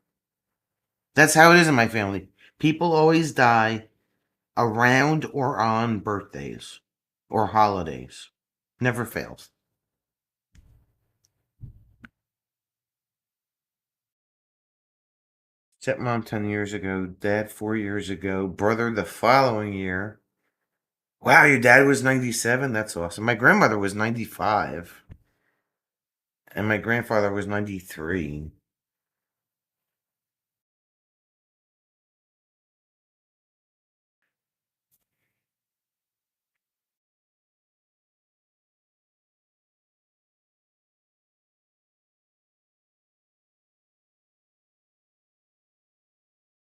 That's how it is in my family. People always die around or on birthdays or holidays. Never fails. Stepmom 10 years ago, dad 4 years ago, brother the following year. Wow, your dad was 97? That's awesome. My grandmother was 95, and my grandfather was 93.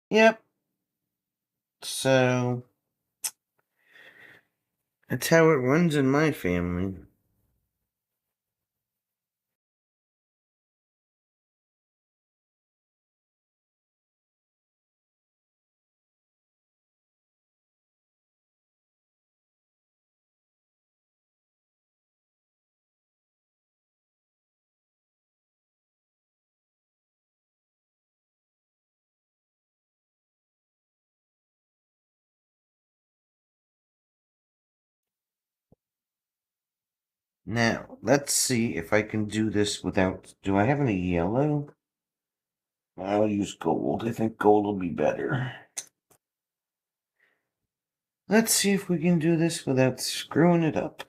Yep. So, that's how it runs in my family. Now, let's see if I can do this without... Do I have any yellow? I'll use gold. I think gold will be better. Let's see if we can do this without screwing it up.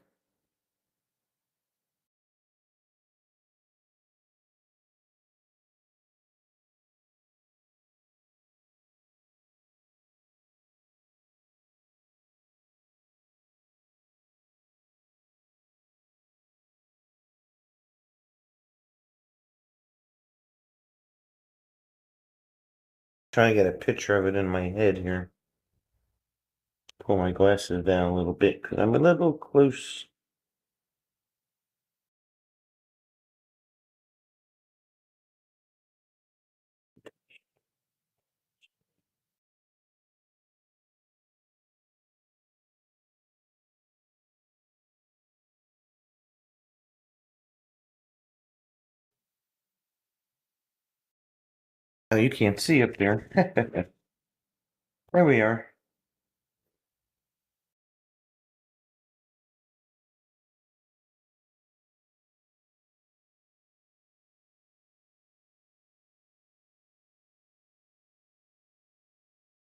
Trying to get a picture of it in my head here. Pull my glasses down a little bit because I'm a little close. Oh, you can't see up there. There we are.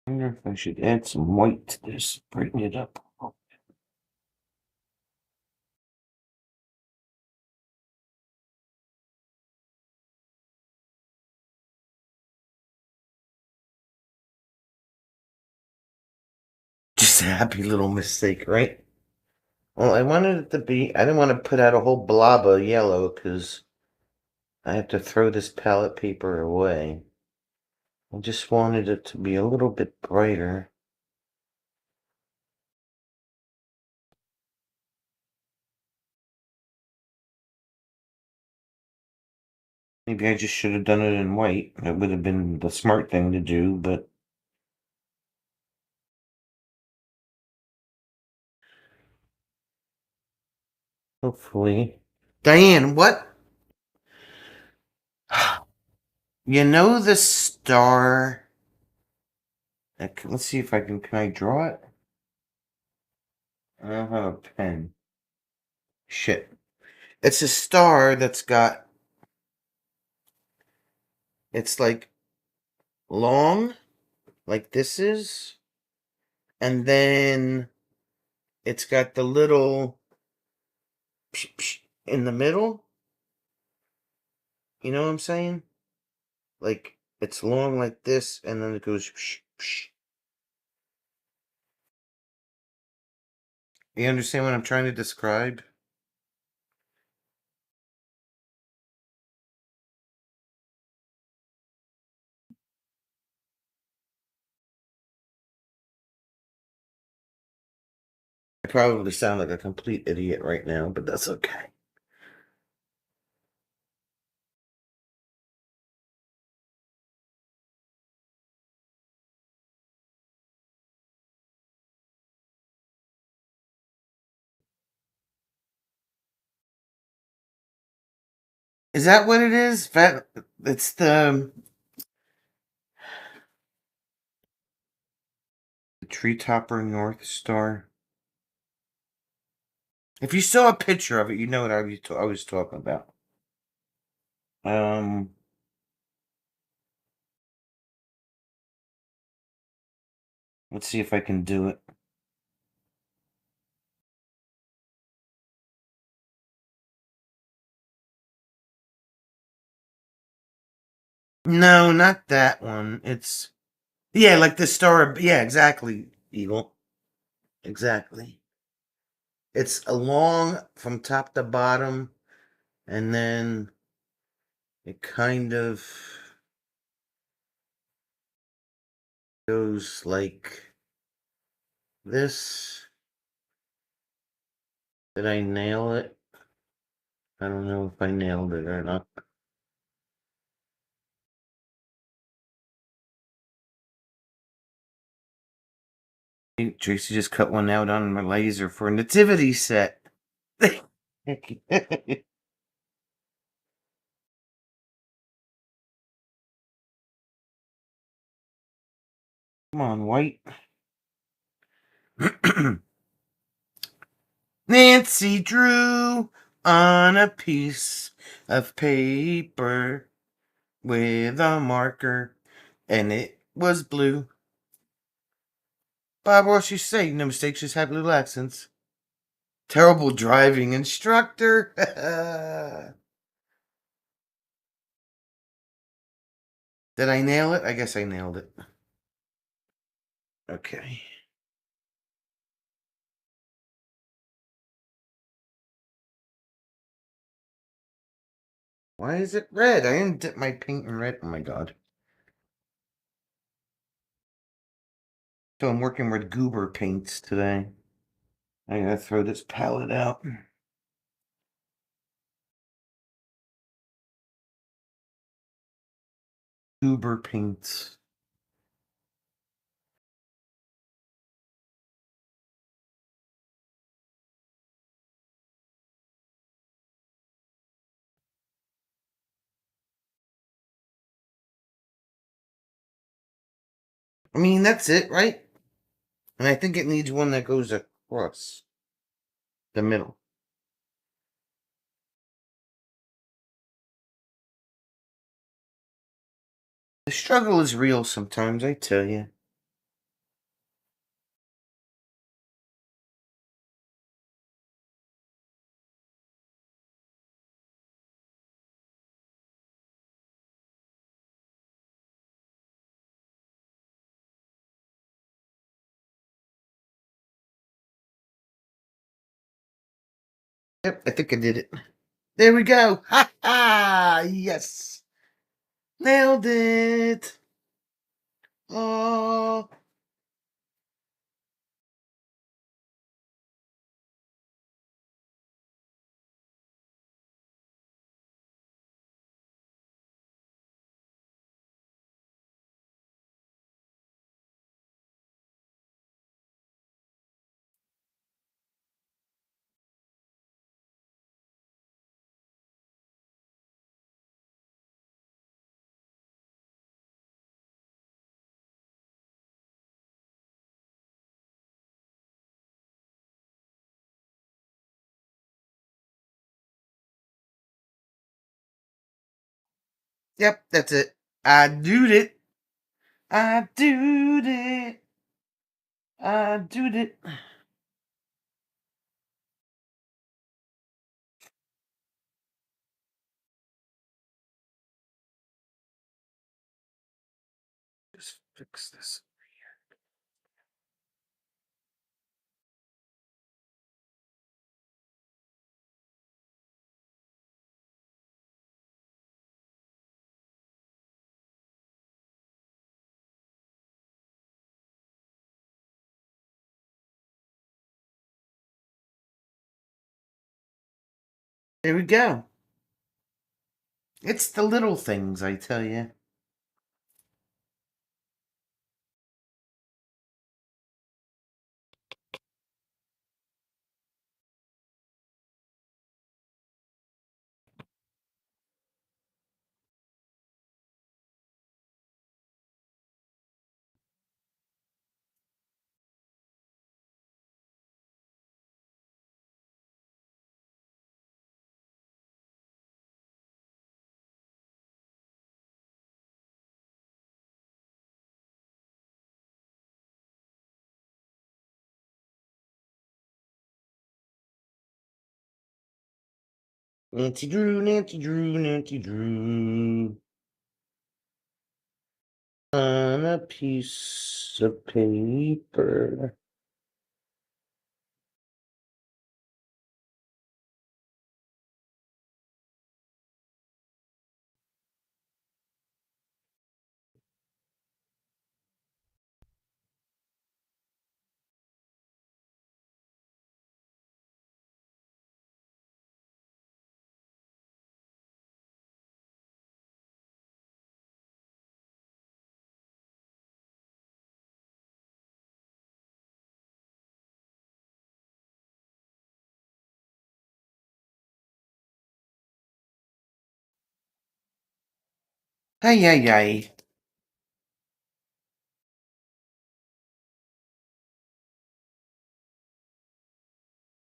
I wonder if I should add some white to this, brighten it up. Just a happy little mistake, right? Well, I wanted it to be, I didn't want to put out a whole blob of yellow because I have to throw this palette paper away. I just wanted it to be a little bit brighter. Maybe I just should have done it in white. It would have been the smart thing to do, but hopefully. Diane, what? You know the star? Let's see if I can I draw it? I don't have a pen. Shit. It's a star that's got, it's like long, like this is, and then it's got the little in the middle. You know what I'm saying? Like it's long like this, and then it goes. You understand what I'm trying to describe? I probably sound like a complete idiot right now, but that's okay. Is that what it is? It's the tree topper North Star. If you saw a picture of it, you know what I was talking about. Um, let's see if I can do it. No, not that one. It's yeah, like the star. Yeah, exactly, Eagle. Exactly. It's along from top to bottom, and then it kind of goes like this. Did I nail it? I don't know if I nailed it or not. Tracy just cut one out on my laser for a nativity set. Come on, White. Nancy Drew. on a piece of paper with a marker, and it was blue. Bob Ross used to say, no mistakes, just have little accents. Terrible driving instructor. Did I nail it? I guess I nailed it. Okay. Why is it red? I didn't dip my paint in red. Oh my god. So I'm working with goober paints today. I gotta throw this palette out. Goober paints. I mean, that's it, right? And I think it needs one that goes across the middle. The struggle is real sometimes, I tell you. Yep, I think I did it. There we go. Ha ha! Yes. Nailed it. Oh. Yep, that's it. I doed it. I doed it. I doed it. Just fix this. There we go. It's the little things, I tell you. Nancy Drew, Nancy Drew, Nancy Drew. On a piece of paper. Ay, ay, ay.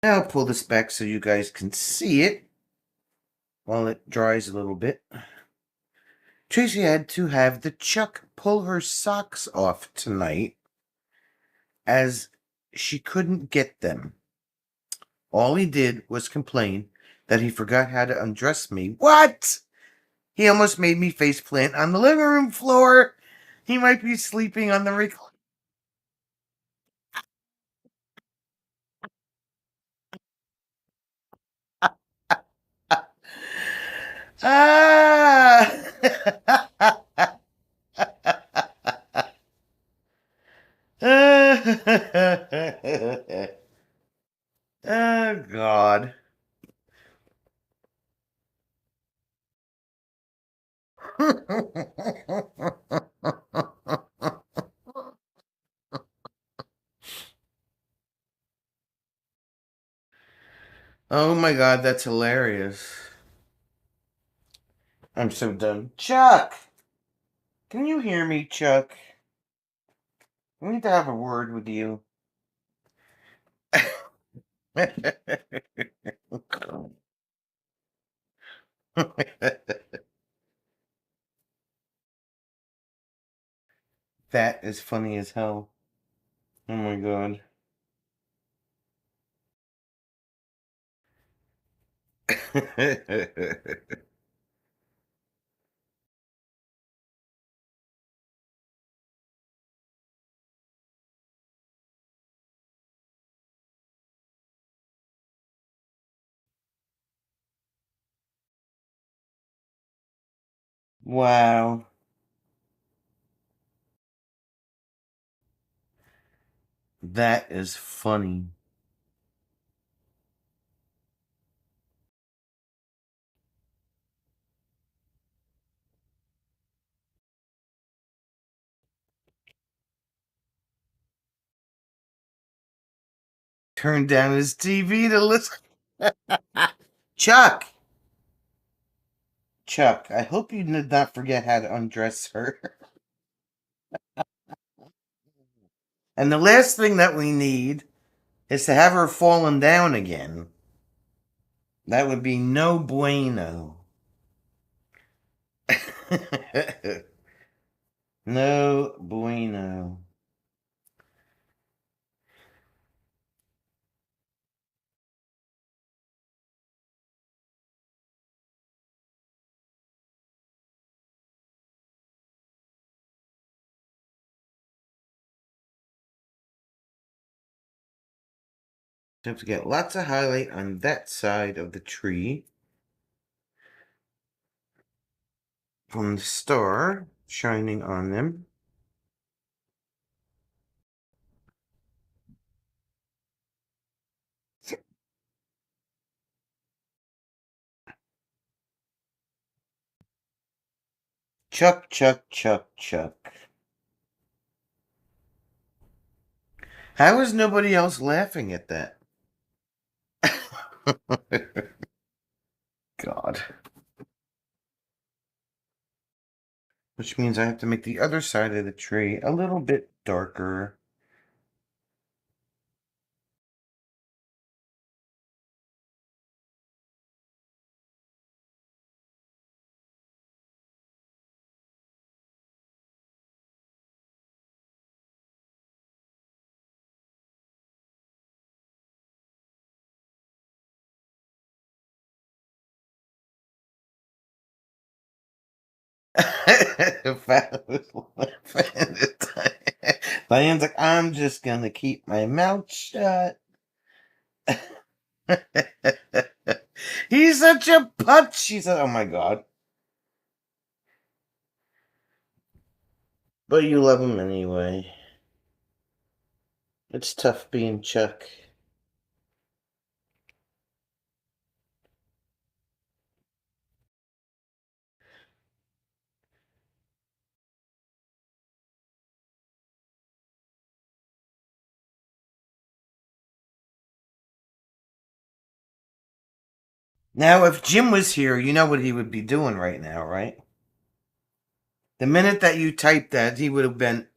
Now I'll pull this back so you guys can see it while it dries a little bit. Tracy had to have the Chuck pull her socks off tonight as she couldn't get them. All he did was complain that he forgot how to undress me. What? He almost made me faceplant on the living room floor. He might be sleeping on the recline. Ah! Oh, God. Oh my God, that's hilarious. I'm so done. Chuck! Can you hear me, Chuck? I need to have a word with you. That is funny as hell. Oh my God. Wow. That is funny. Turned down his TV to listen. Chuck! Chuck, I hope you did not forget how to undress her. And the last thing that we need is to have her falling down again. That would be no bueno. No bueno. Have to get lots of highlight on that side of the tree from the star shining on them. Chuck, Chuck, Chuck, Chuck. How is nobody else laughing at that? God. Which means I have to make the other side of the tree a little bit darker. Diane's like, I'm just gonna keep my mouth shut. He's such a putz. She said, oh my God. But you love him anyway. It's tough being Chuck. Now, if Jim was here, you know what he would be doing right now, right? The minute that you typed that, he would have been.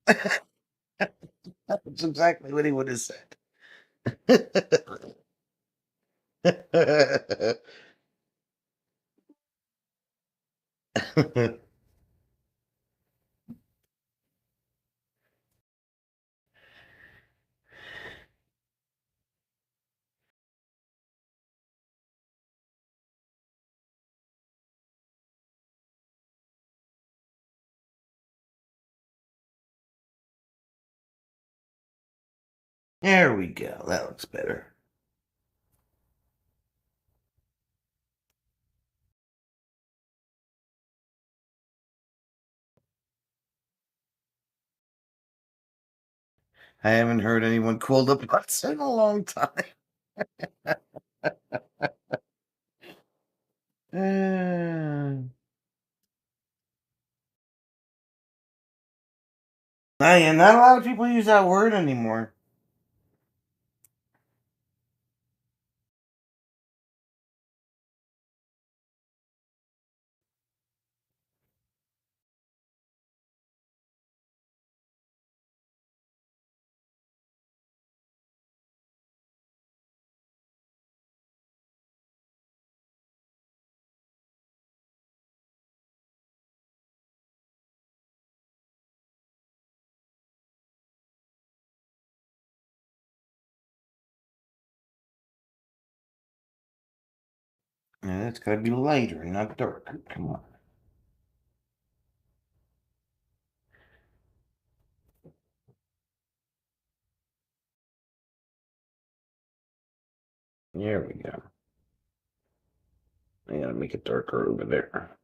That's exactly what he would have said. There we go. That looks better. I haven't heard anyone call the butts in a long time. Not a lot of people use that word anymore. Yeah, that's gotta be lighter, not darker. Come on. There we go. I gotta make it darker over there.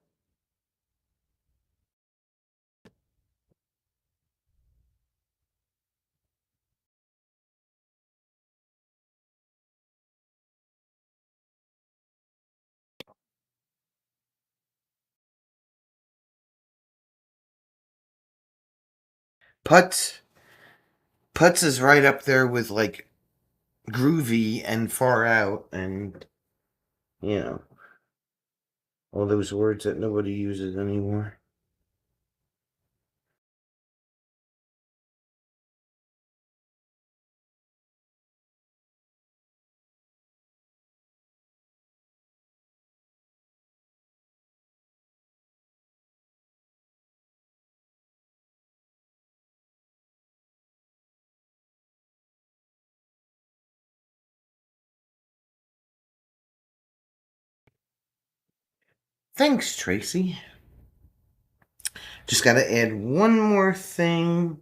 Putz Putz is right up there with like groovy and far out and you know all those words that nobody uses anymore. Thanks, Tracy. Just gotta add one more thing.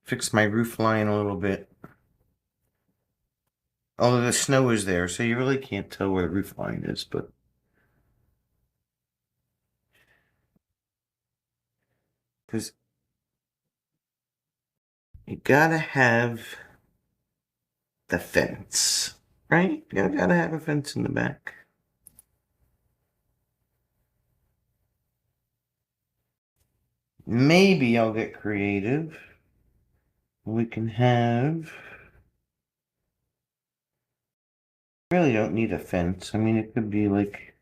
Fix my roof line a little bit. Although the snow is there, so you really can't tell where the roof line is, but because you gotta have the fence, right? You gotta have a fence in the back. Maybe I'll get creative. We can have. Really don't need a fence. I mean, it could be like.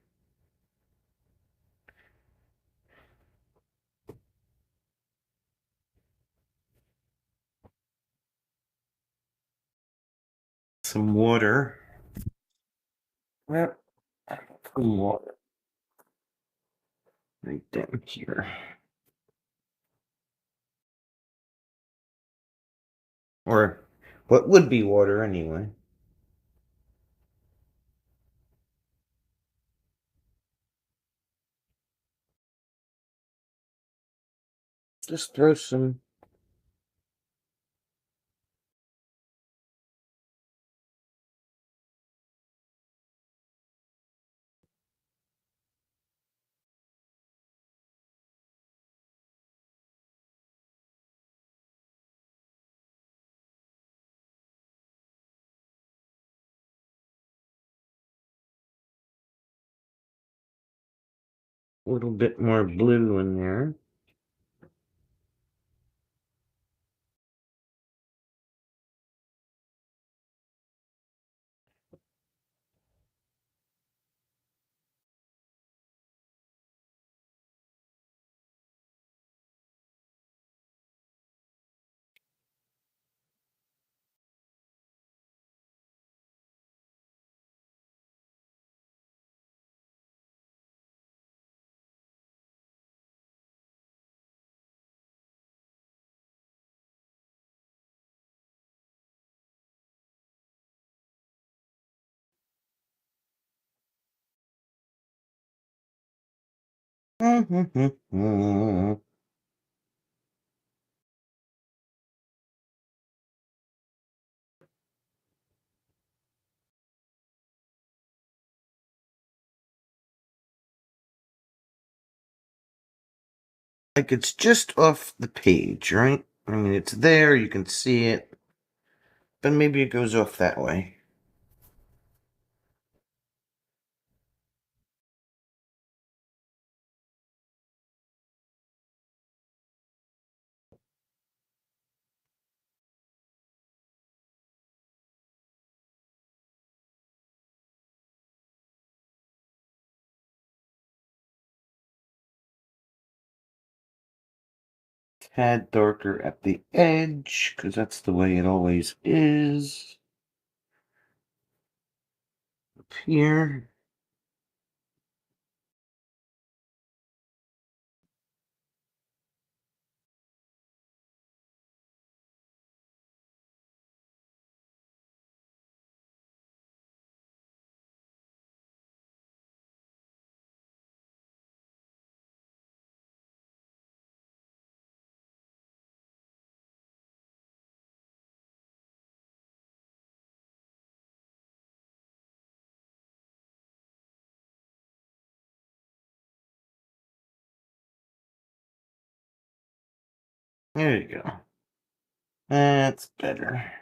Some water. Well, some water. Right down here. Or what would be water anyway. Just throw some. A little bit more blue in there. Like it's just off the page, right? I mean, it's there, you can see it, but maybe it goes off that way. Tad darker at the edge, because that's the way it always is. Up here. There you go. That's better.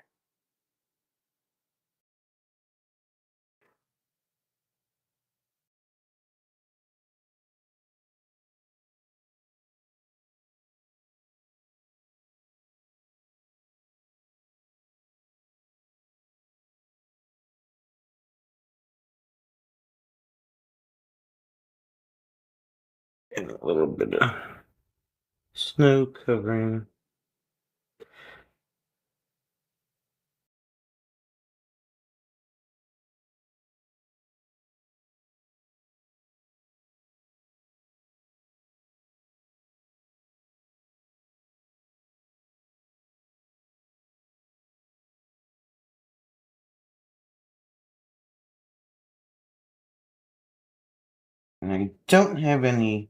And a little bit of snow covering. And I don't have any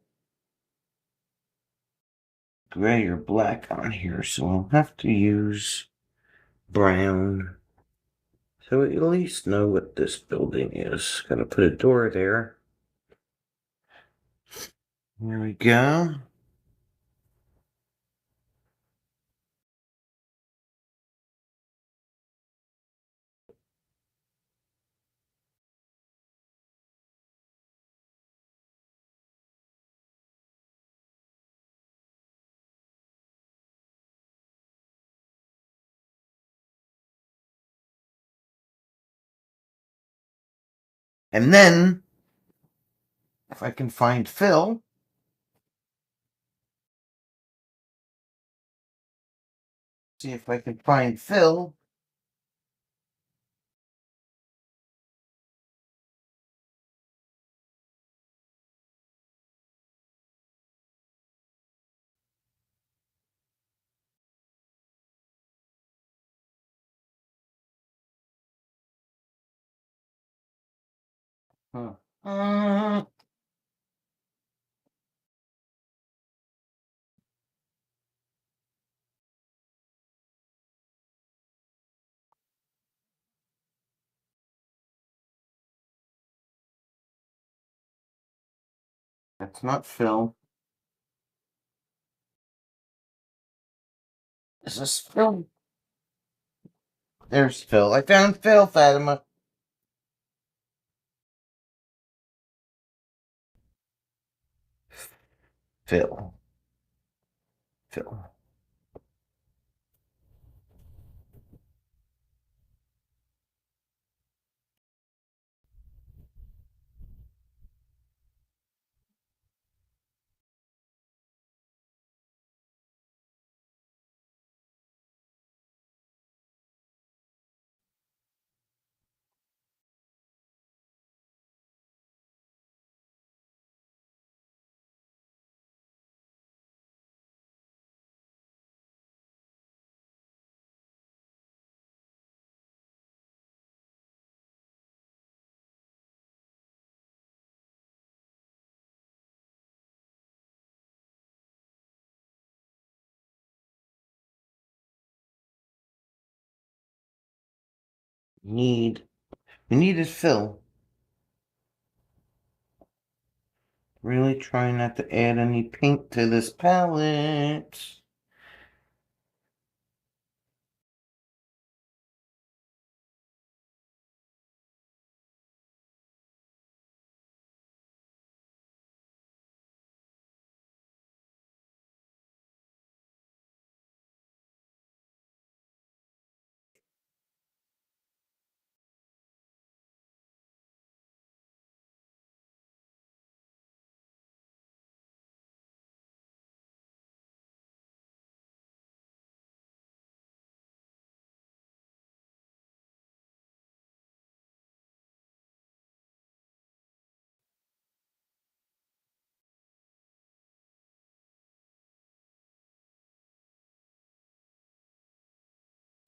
gray or black on here, so I'll have to use brown. So at least know what this building is. Gotta put a door there. There we go. And then, if I can find Phil, see if I can find Phil. Huh. That's not Phil. Is this Phil? There's Phil. I found Phil, Fatima. Phil. Phil. We need a fill. Really trying not to add any pink to this palette.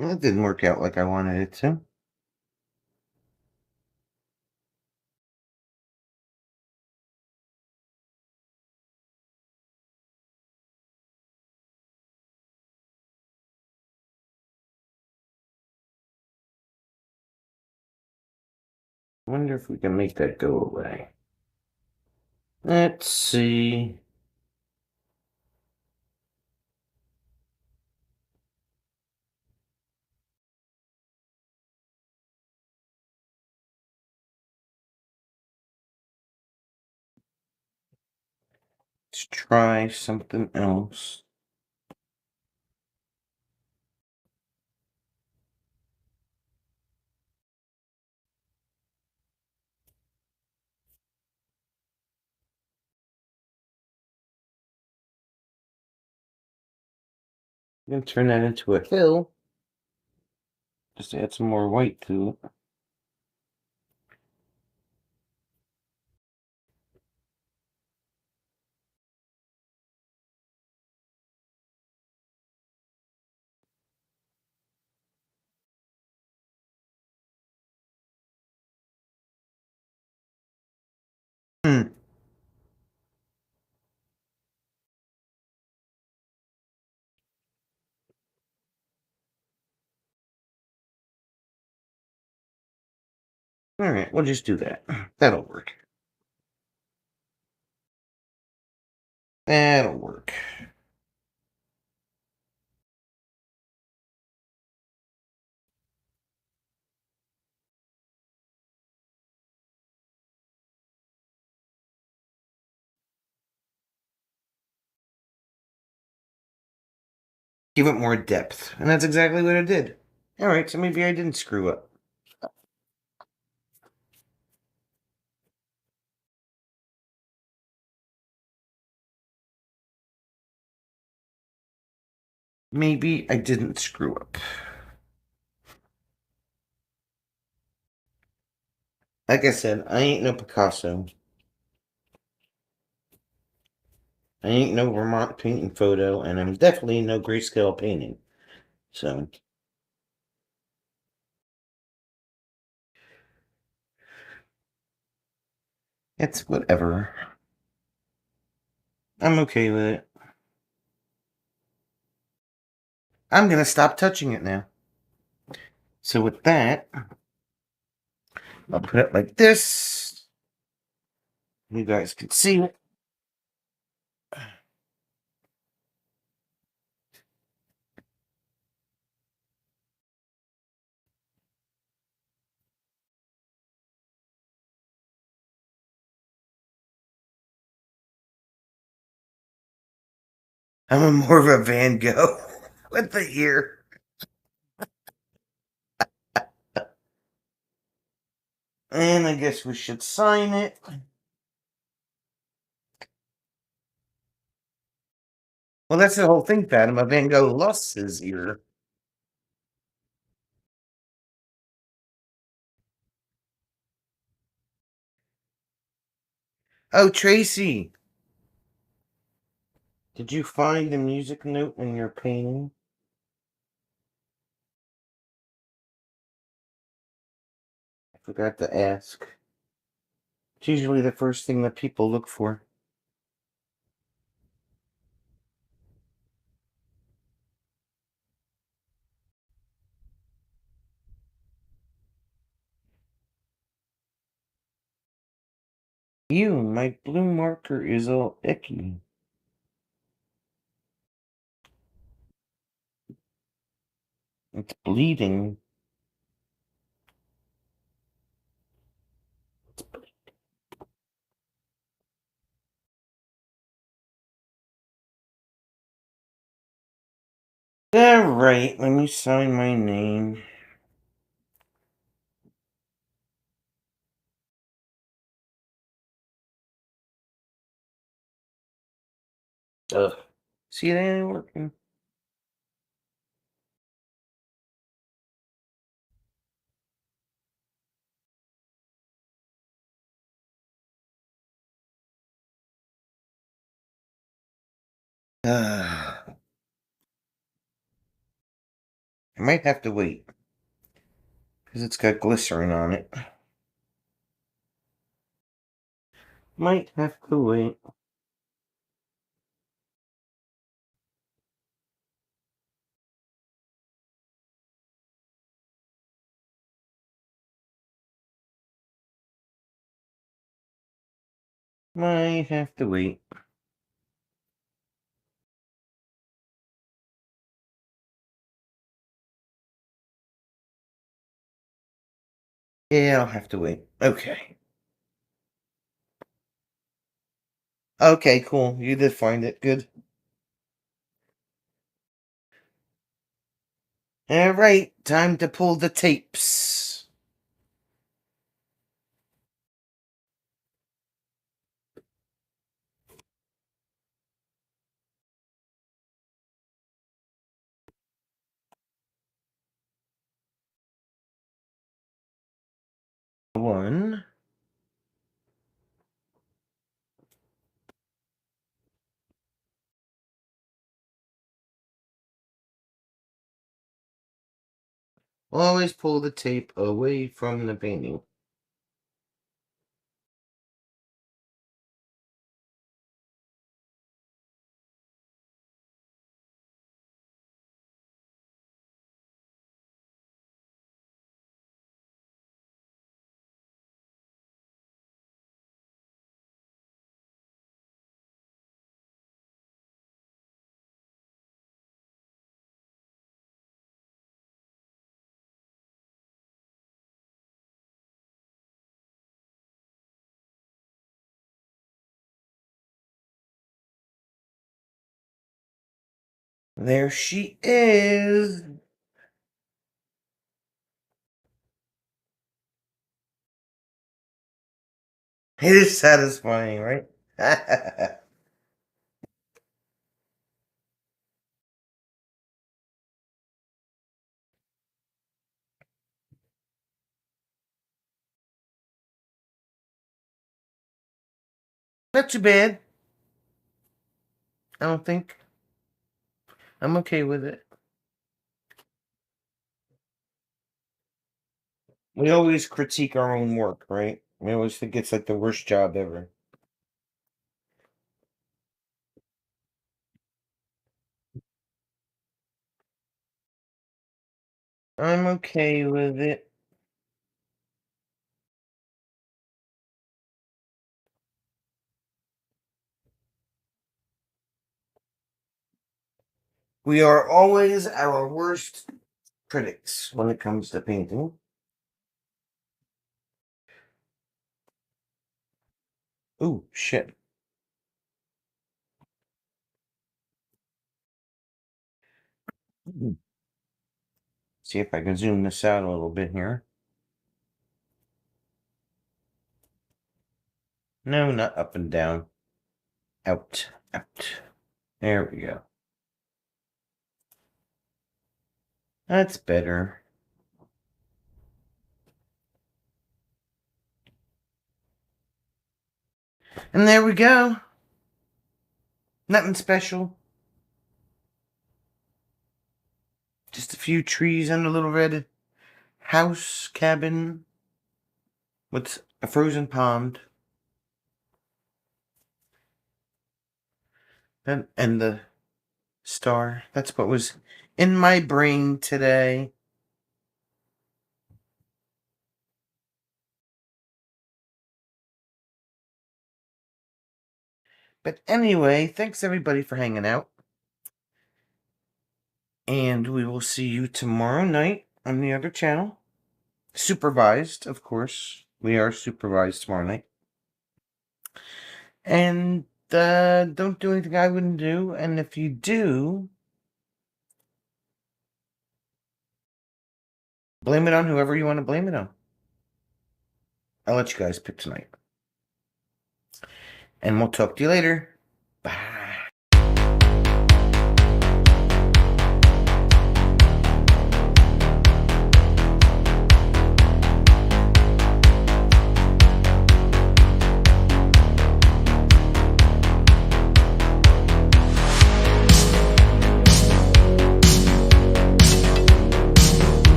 Well, it didn't work out like I wanted it to. Wonder if we can make that go away. Let's see. Let's try something else. I'm gonna turn that into a hill. Just add some more white to it. Hmm. All right, we'll just do that. That'll work. That'll work. Give it more depth. And that's exactly what I did. All right, so maybe I didn't screw up. Maybe I didn't screw up. Like I said, I ain't no Picasso. I ain't no Vermont painting photo, and I'm definitely no grayscale painting. So, it's whatever. I'm okay with it. I'm gonna stop touching it now. So with that, I'll put it like this. You guys can see it. I'm a more of a Van Gogh with the ear. And I guess we should sign it. Well, that's the whole thing, Fatima. Van Gogh lost his ear. Oh, Tracy, did you find the music note in your painting? I forgot to ask. It's usually the first thing that people look for. Ew, my blue marker is all icky. It's bleeding. Alright, let me sign my name. Ugh. See, it ain't working. I might have to wait. Because it's got glycerin on it. Might have to wait. Might have to wait. Yeah, I'll have to wait. Okay. Okay, cool. You did find it. Good. Alright, time to pull the tapes. One. Always pull the tape away from the painting. There she is. It is satisfying, right? Not too bad. I don't think. I'm okay with it. We always critique our own work, right? We always think it's like the worst job ever. I'm okay with it. We are always our worst critics when it comes to painting. Ooh, shit. See if I can zoom this out a little bit here. No, not up and down. Out, out. There we go. That's better. And there we go. Nothing special. Just a few trees and a little red house cabin with a frozen pond. And the star. That's what was in my brain today. But anyway, thanks everybody for hanging out. And we will see you tomorrow night on the other channel. Supervised, of course. We are supervised tomorrow night. And don't do anything I wouldn't do. And if you do, blame it on whoever you want to blame it on. I'll let you guys pick tonight. And we'll talk to you later.